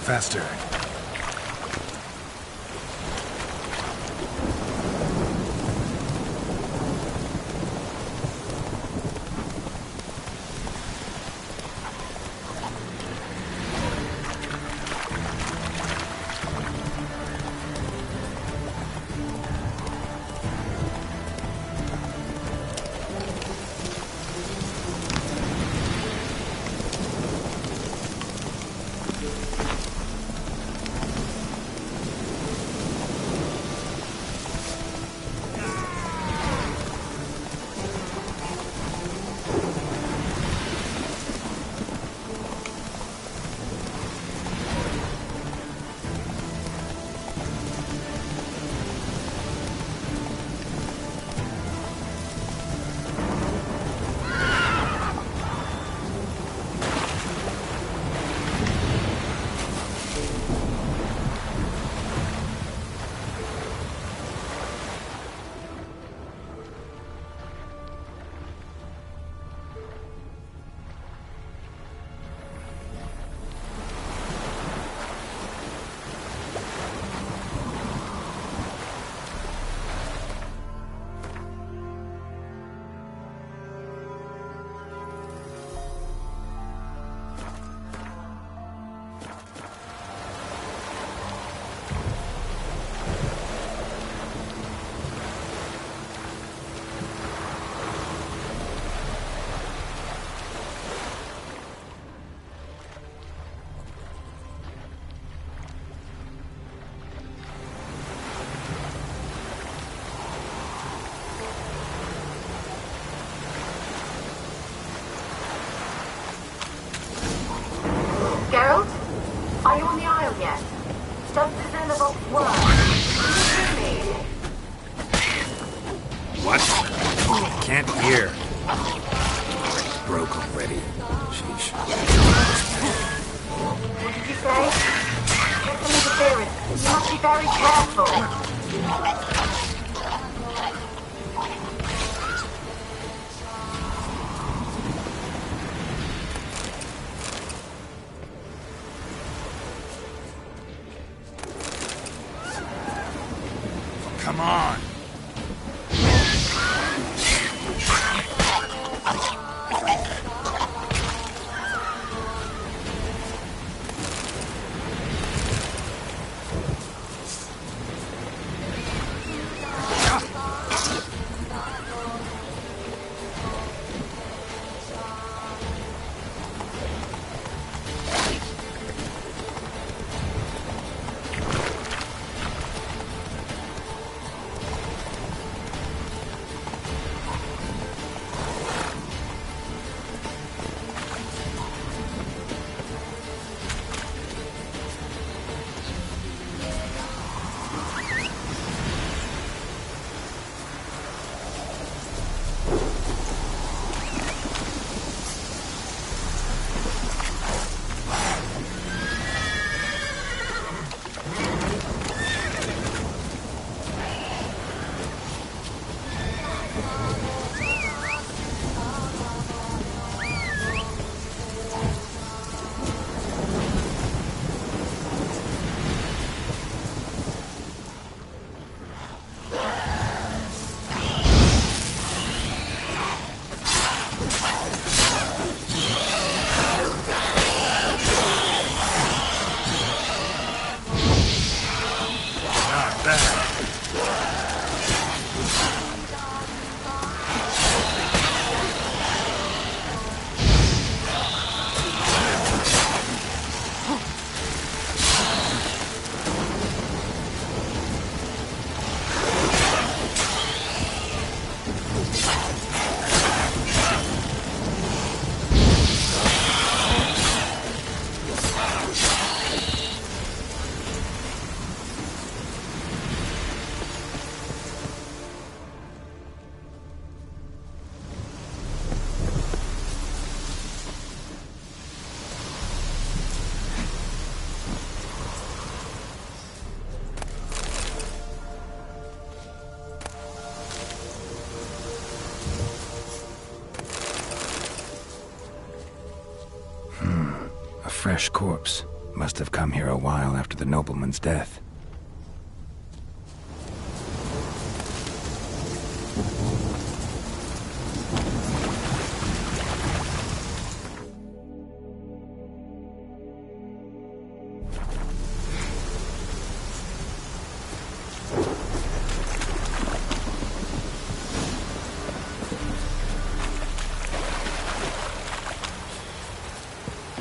Faster. Geralt? Are you on the Isle yet? Does the Xenovox work? What? Can't hear. Broke already. Sheesh. What did you say? Get some interference. You must be very careful. Come on! Fresh corpse. Must have come here a while after the nobleman's death.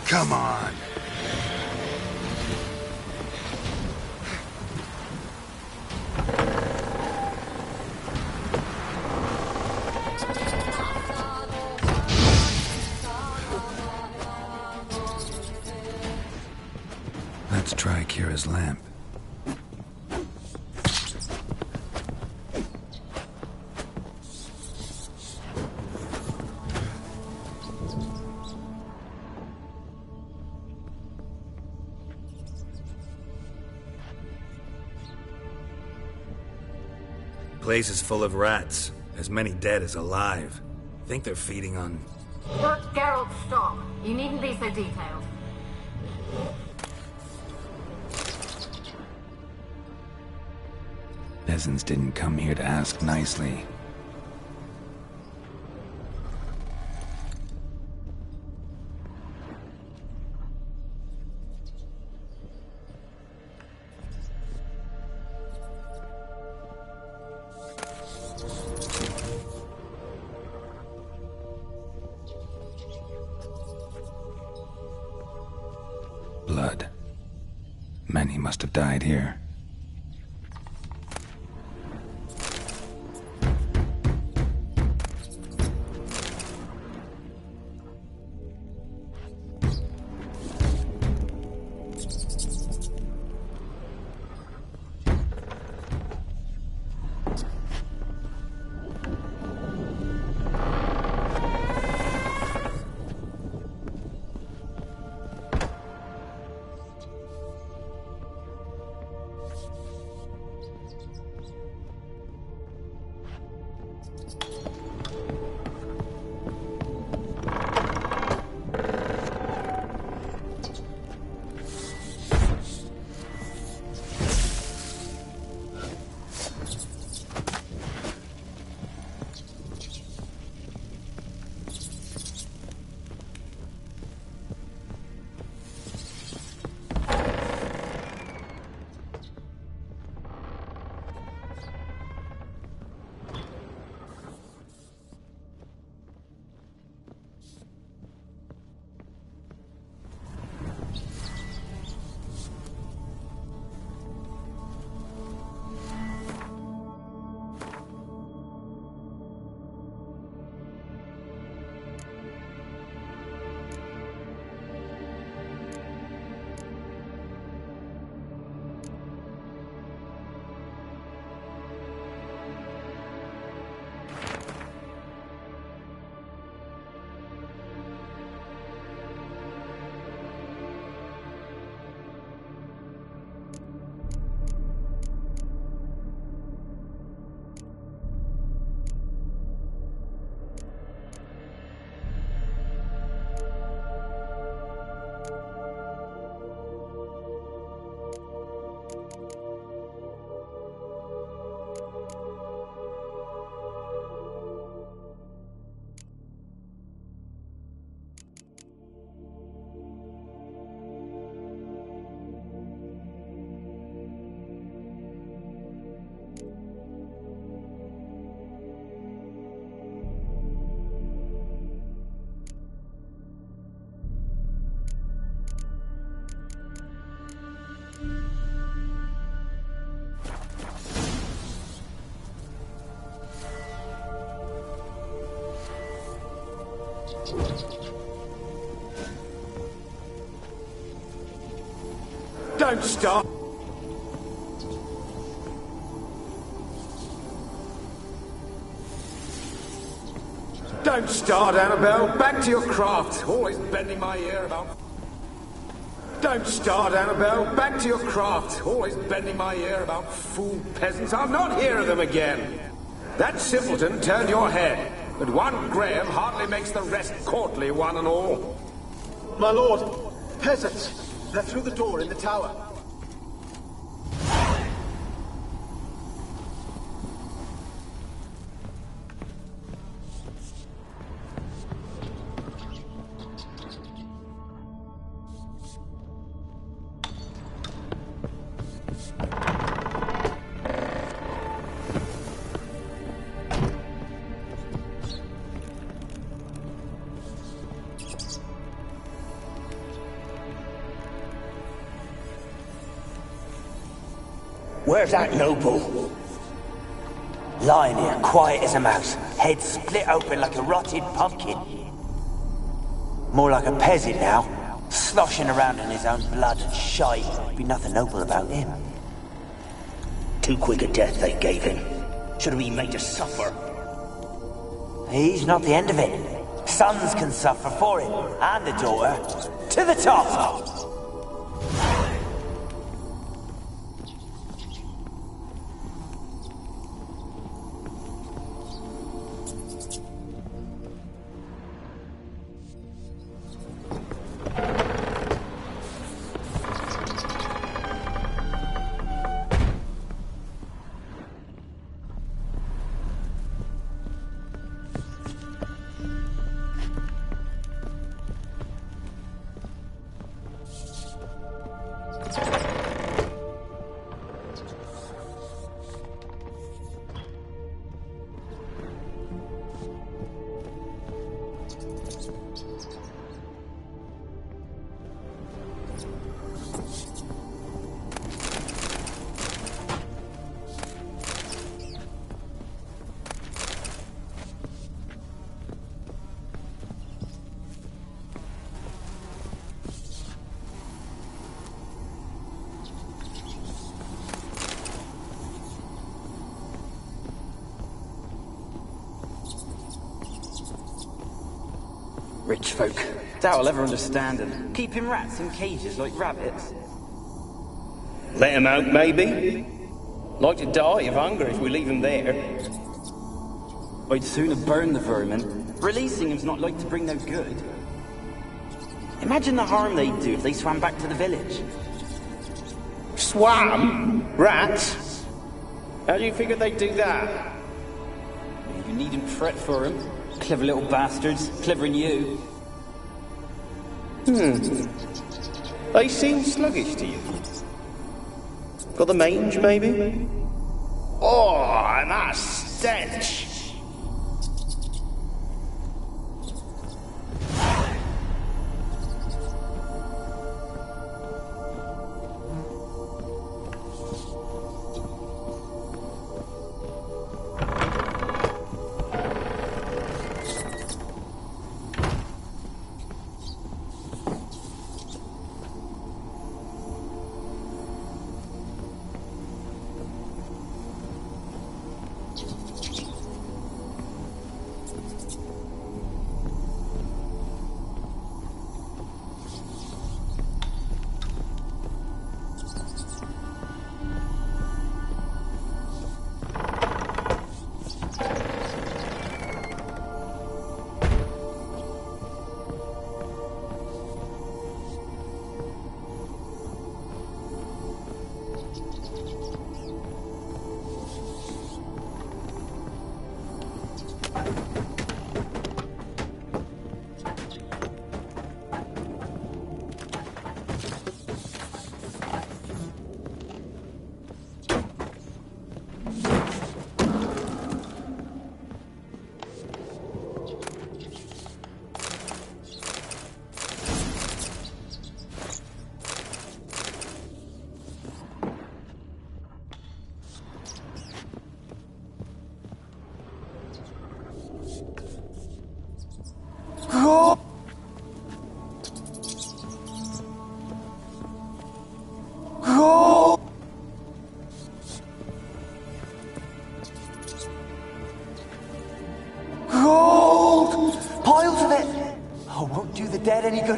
Come on. Let's try Kira's lamp. Place is full of rats. As many dead as alive. Think they're feeding on... Look, Geralt, stop. You needn't be so detailed. Peasants didn't come here to ask nicely. Blood. Many must have died here. Don't stop! Don't start, Annabelle. Back to your craft. Always bending my ear about... Don't start, Annabelle. Back to your craft. Always bending my ear about fool peasants. I'll not hear of them again. That simpleton turned your head, but one Graham hardly makes the rest courtly, one and all. My lord, peasants. They're through the door in the tower. Where's that noble? Lying here, quiet as a mouse, head split open like a rotted pumpkin. More like a peasant now, sloshing around in his own blood and shite. Be nothing noble about him. Too quick a death they gave him. Should have been made to suffer. He's not the end of it. Sons can suffer for him, and the daughter. To the top! Rich folk. Doubt I'll ever understand them. Keeping rats in cages like rabbits. Let 'em out, maybe? Like to die of hunger if we leave them there. I'd sooner burn the vermin. Releasing them's not like to bring no good. Imagine the harm they'd do if they swam back to the village. Swam? Rats? How do you figure they'd do that? You needn't fret for them. Clever little bastards. Clever than you. They seem sluggish to you. Got the mange, maybe? Oh, and that stench!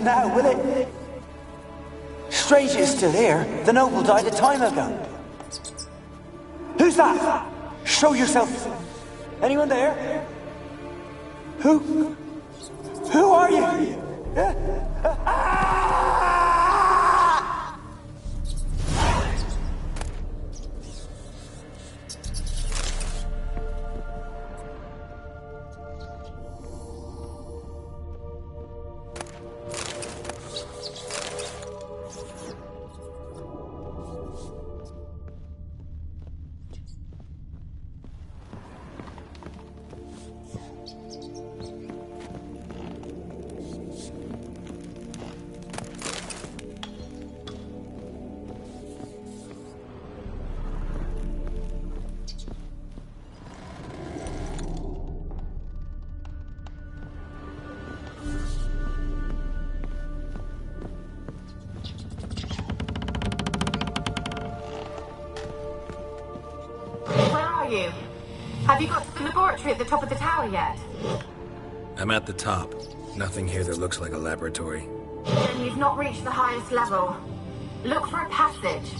now, will it? Strange it's still here. The noble died a time ago. Who's that? Show yourself. Anyone there? Who are you? Have you got to the laboratory at the top of the tower yet? I'm at the top. Nothing here that looks like a laboratory. Then you've not reached the highest level. Look for a passage.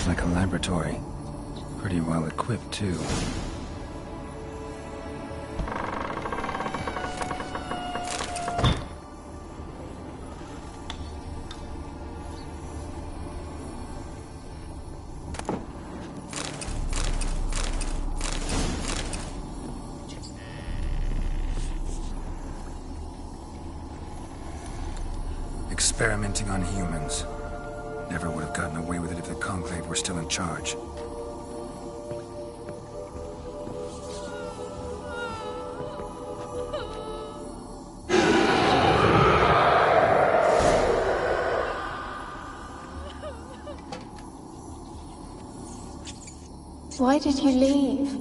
Like a laboratory. Pretty well equipped, too. Experimenting on humans. Never would have gotten away with it if the Conclave were still in charge. Why did you leave?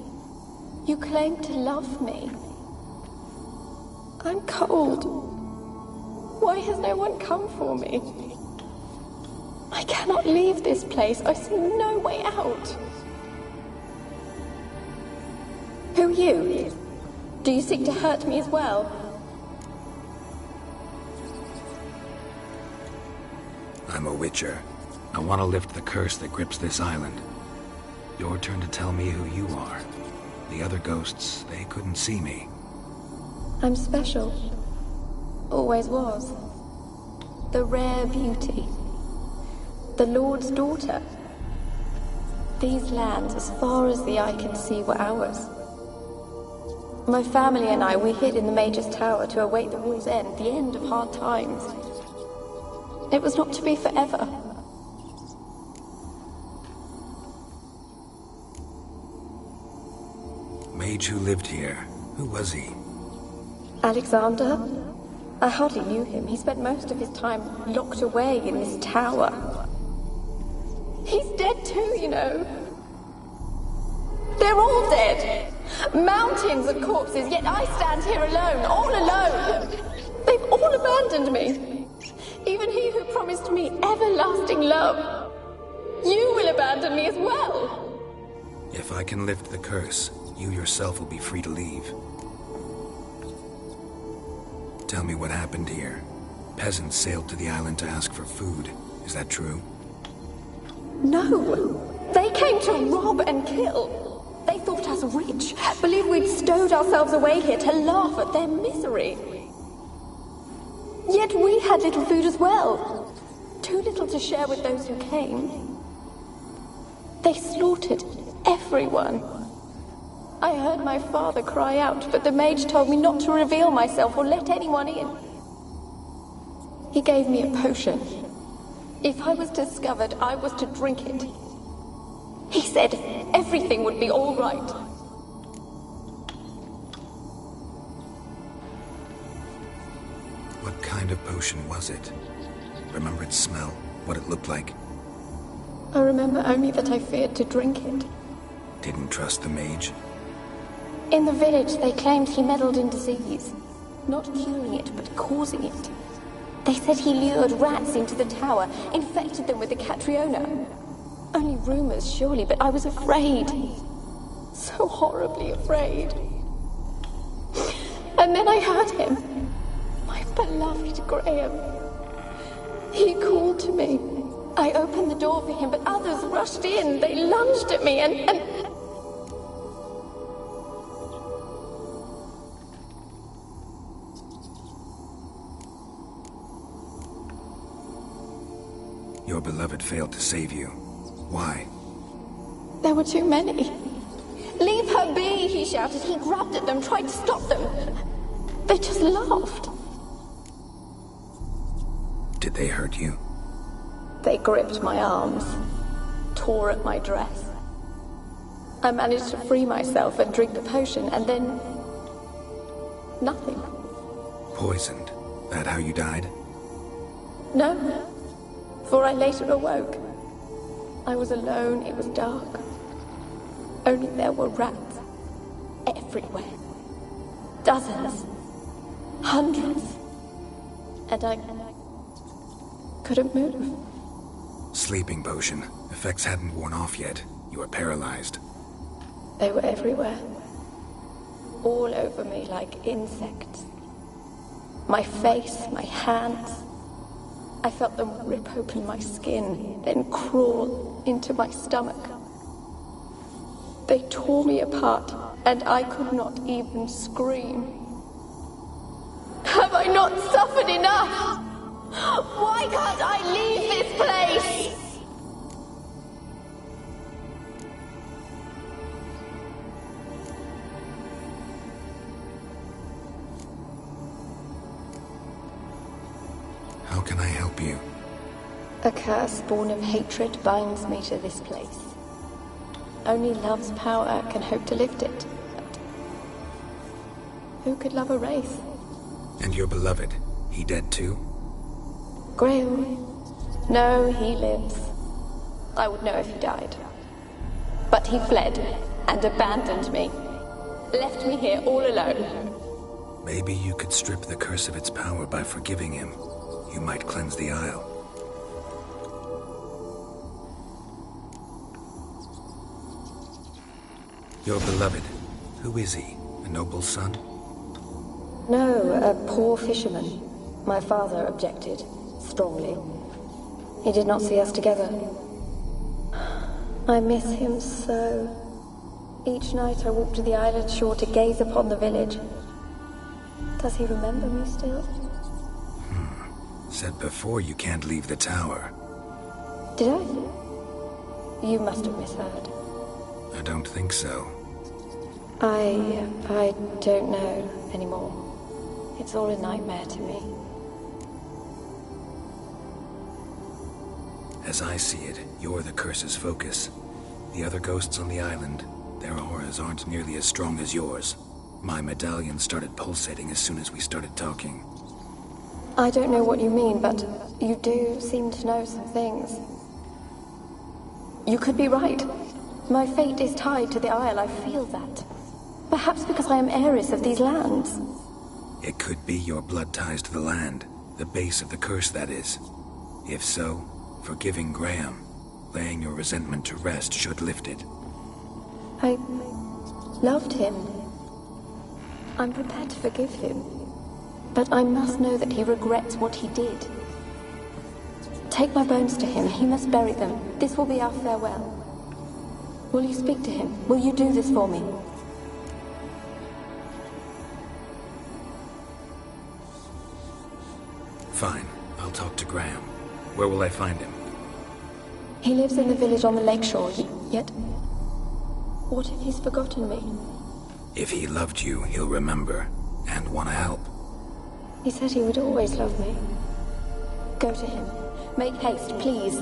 You claimed to love me. I'm cold. Why has no one come for me? I cannot leave this place. I see no way out. Who are you? Do you seek to hurt me as well? I'm a Witcher. I want to lift the curse that grips this island. Your turn to tell me who you are. The other ghosts, they couldn't see me. I'm special. Always was. The rare beauty. The Lord's daughter. These lands, as far as the eye can see, were ours. My family and I, we hid in the Mage's Tower to await the war's end, the end of hard times. It was not to be forever. Mage who lived here. Who was he? Alexander? I hardly knew him. He spent most of his time locked away in this tower. He's dead too, you know. They're all dead. Mountains of corpses, yet I stand here alone, all alone. They've all abandoned me. Even he who promised me everlasting love. You will abandon me as well. If I can lift the curse, you yourself will be free to leave. Tell me what happened here. Peasants sailed to the island to ask for food. Is that true? No. They came to rob and kill. They thought us rich, believed we'd stowed ourselves away here to laugh at their misery. Yet we had little food as well. Too little to share with those who came. They slaughtered everyone. I heard my father cry out, but the mage told me not to reveal myself or let anyone in. He gave me a potion. If I was discovered, I was to drink it. He said everything would be all right. What kind of potion was it? Remember its smell? What it looked like? I remember only that I feared to drink it. Didn't trust the mage? In the village, they claimed he meddled in disease. Not curing it, but causing it. They said he lured rats into the tower, infected them with the Catriona. Only rumors, surely, but I was afraid. So horribly afraid. And then I heard him. My beloved Graham. He called to me. I opened the door for him, but others rushed in. They lunged at me and... Your beloved failed to save you. Why? There were too many. Leave her be, he shouted. He grabbed at them, tried to stop them. They just laughed. Did they hurt you? They gripped my arms, tore at my dress. I managed to free myself and drink the potion, and then... nothing. Poisoned? That how you died? No, for I later awoke. I was alone, it was dark. Only there were rats everywhere. Dozens. Hundreds. And I couldn't move. Sleeping potion. Effects hadn't worn off yet. You were paralyzed. They were everywhere. All over me like insects. My face, my hands. I felt them rip open my skin, then crawl into my stomach. They tore me apart, and I could not even scream. Have I not suffered enough? Why can't I leave this place? How can I help you? A curse born of hatred binds me to this place. Only love's power can hope to lift it. But who could love a wraith? And your beloved, he dead too? Graham? No, he lives. I would know if he died. But he fled and abandoned me. Left me here all alone. Maybe you could strip the curse of its power by forgiving him. You might cleanse the Isle. Your beloved, who is he? A noble son? No, a poor fisherman. My father objected, strongly. He did not see us together. I miss him so. Each night I walk to the island shore to gaze upon the village. Does he remember me still? Said before you can't leave the tower. Did I? You must have misheard. I don't think so. I don't know anymore. It's all a nightmare to me. As I see it, you're the curse's focus. The other ghosts on the island, their auras aren't nearly as strong as yours. My medallion started pulsating as soon as we started talking. I don't know what you mean, but you do seem to know some things. You could be right. My fate is tied to the Isle, I feel that. Perhaps because I am heiress of these lands. It could be your blood ties to the land, the base of the curse, that is. If so, forgiving Graham, laying your resentment to rest should lift it. I loved him. I'm prepared to forgive him. But I must know that he regrets what he did. Take my bones to him. He must bury them. This will be our farewell. Will you speak to him? Will you do this for me? Fine. I'll talk to Graham. Where will I find him? He lives in the village on the lakeshore, yet... What if he's forgotten me? If he loved you, he'll remember, and want to help. He said he would always love me. Go to him. Make haste, please.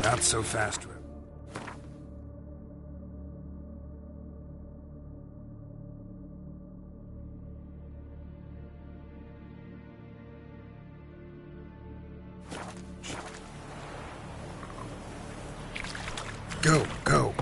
Not so fast, Rip. Go, go.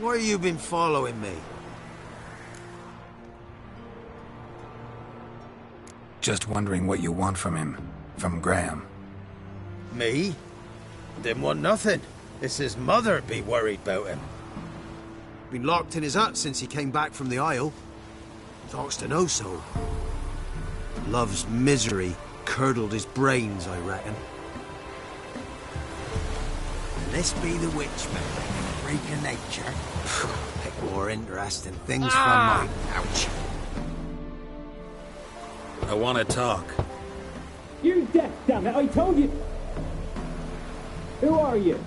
Why have you been following me? Just wondering what you want from him. From Graham. Me? Didn't want nothing. It's his mother be worried about him. Been locked in his hut since he came back from the Isle. Talks to no soul. Love's misery curdled his brains, I reckon. And this be the witch freak of nature. Pick more interesting things from my... Ouch. I want to talk. You deaf, damn it! I told you. Who are you?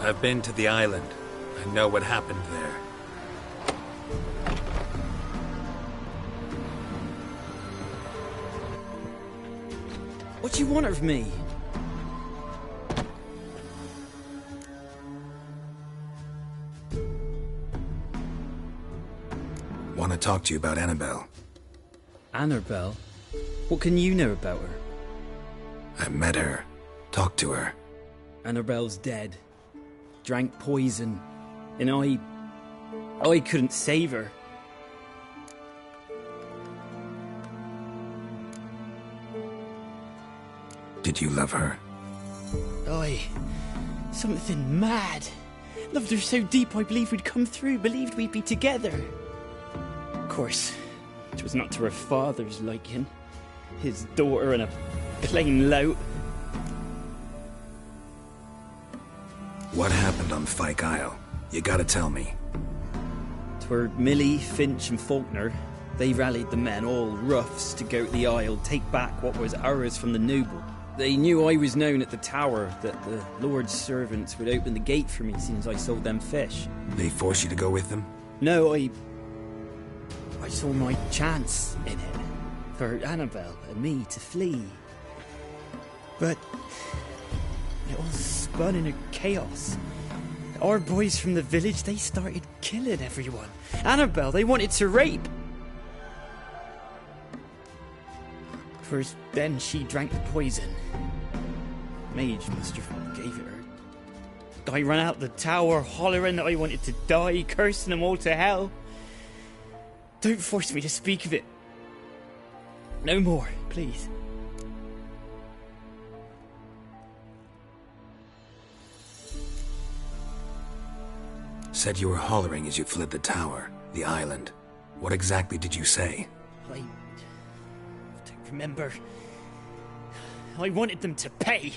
I've been to the island. I know what happened there. What do you want of me? Want to talk to you about Annabelle. Annabelle? What can you know about her? I met her. Talked to her. Annabelle's dead. Drank poison. And I couldn't save her. Did you love her? Something mad. Loved her so deep I believed we'd come through, believed we'd be together. Of course, it was not to her father's liking. His daughter and a plain lout. What happened on Fyke Isle? You gotta tell me. 'Twere Millie, Finch and Faulkner. They rallied the men, all roughs, to go to the Isle, take back what was ours from the noble. They knew I was known at the tower, that the Lord's servants would open the gate for me as soon as I sold them fish. They forced you to go with them? No, I saw my chance in it. For Annabelle and me to flee. But it all spun in a chaos. Our boys from the village, they started killing everyone. Annabelle, they wanted to rape. First, then she drank the poison. Mage must have gave it her. I ran out the tower, hollering that I wanted to die, cursing them all to hell. Don't force me to speak of it. No more, please. Said you were hollering as you fled the tower, the island. What exactly did you say? I don't remember. I wanted them to pay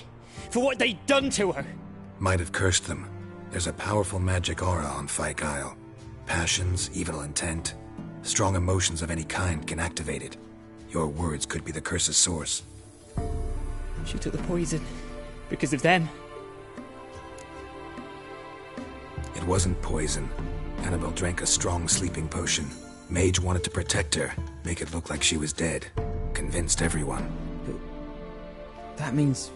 for what they'd done to her. Might have cursed them. There's a powerful magic aura on Fyke Isle. Passions, evil intent, strong emotions of any kind can activate it. Your words could be the curse's source. She took the poison because of them. It wasn't poison. Annabelle drank a strong sleeping potion. Mage wanted to protect her, make it look like she was dead. Convinced everyone. But that means...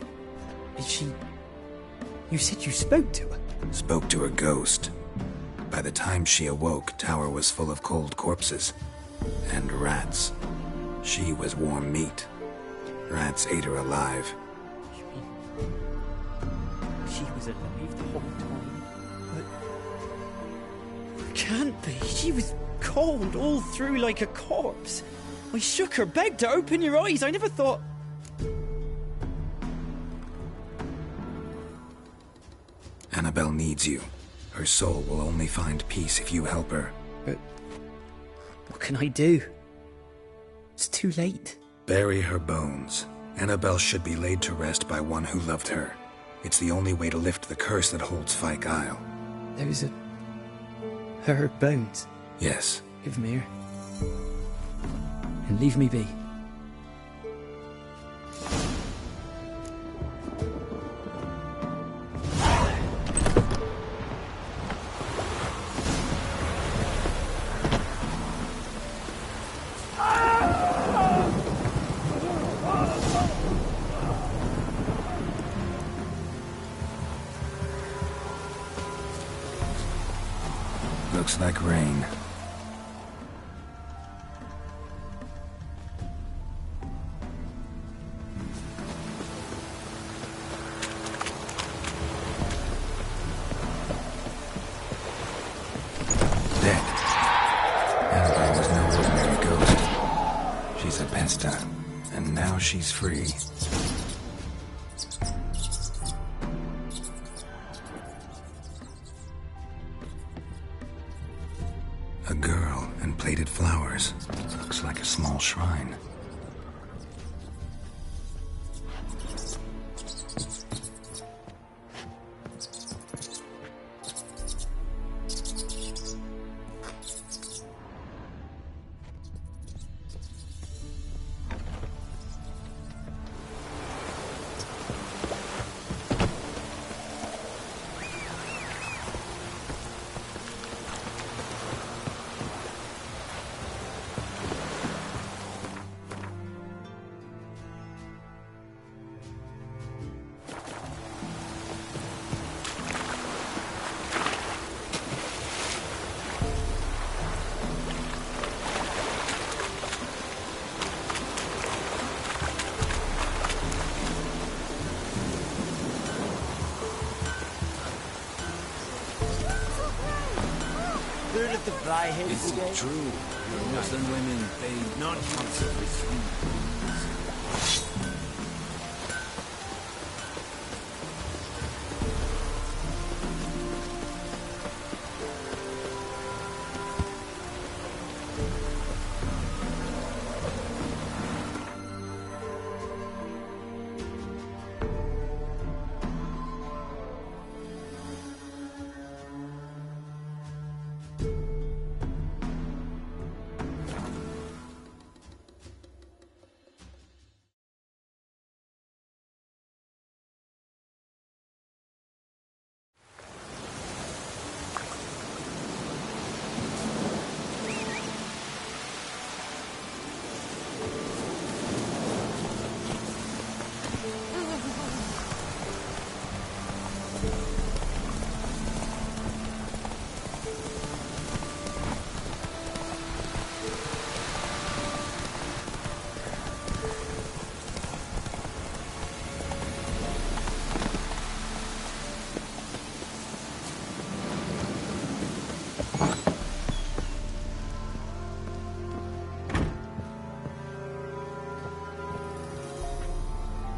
You said you spoke to her? Spoke to her ghost. By the time she awoke, Tower was full of cold corpses. And rats. She was warm meat. Rats ate her alive. You mean... she was alive the whole time? But... can't be. She was cold all through like a corpse. I shook her, begged her, open your eyes. I never thought... Annabelle needs you. Her soul will only find peace if you help her. But... what can I do? It's too late. Bury her bones. Annabelle should be laid to rest by one who loved her. It's the only way to lift the curse that holds Fyke Isle. Those are... her bones? Yes. Give me her. And leave me be. Looks like rain. Dead. Annabelle was no ordinary ghost. She's a pesta, and now she's free. A girl and plated flowers. Looks like a small shrine. Heard of the fly-heads Is again? it true? Your Muslim women pay non-concert with you.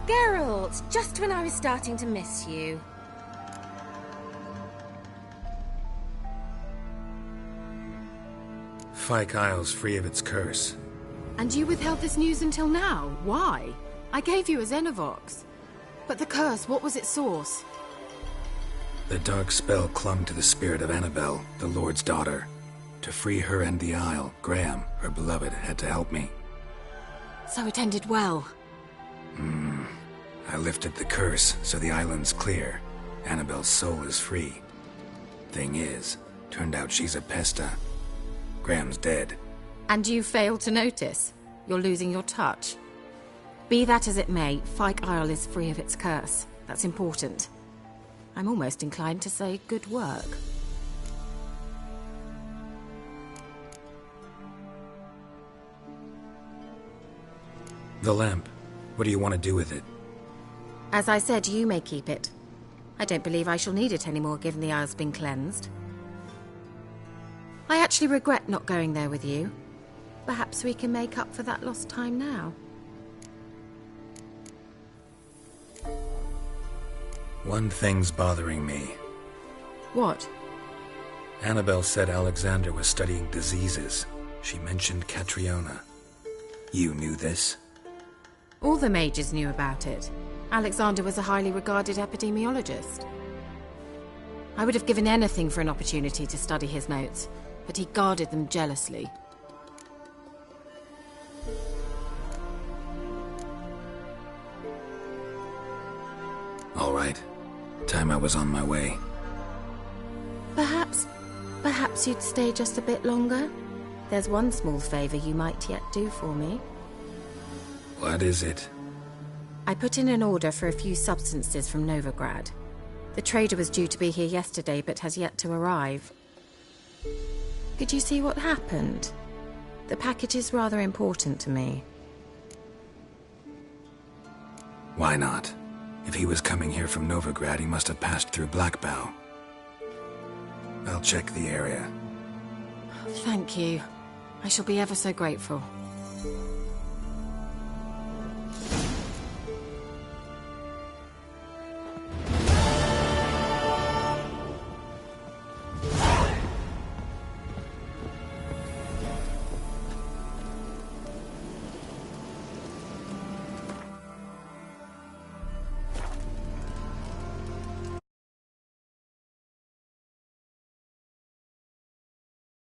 Geralt, just when I was starting to miss you. Fyke Isle's free of its curse. And you withheld this news until now? Why? I gave you a Xenovox. But the curse, what was its source? The dark spell clung to the spirit of Annabelle, the Lord's daughter. To free her and the Isle, Graham, her beloved, had to help me. So it ended well. I lifted the curse, so the island's clear. Annabelle's soul is free. Thing is, turned out she's a pesta. Graham's dead. And you failed to notice? You're losing your touch. Be that as it may, Fyke Isle is free of its curse. That's important. I'm almost inclined to say good work. The lamp. What do you want to do with it? As I said, you may keep it. I don't believe I shall need it anymore, given the Isle's been cleansed. I actually regret not going there with you. Perhaps we can make up for that lost time now. One thing's bothering me. What? Annabelle said Alexander was studying diseases. She mentioned Catriona. You knew this? All the mages knew about it. Alexander was a highly regarded epidemiologist. I would have given anything for an opportunity to study his notes, but he guarded them jealously. All right. Time I was on my way. Perhaps you'd stay just a bit longer? There's one small favor you might yet do for me. What is it? I put in an order for a few substances from Novigrad. The trader was due to be here yesterday, but has yet to arrive. Could you see what happened? The package is rather important to me. Why not? If he was coming here from Novigrad, he must have passed through Blackbow. I'll check the area. Thank you. I shall be ever so grateful.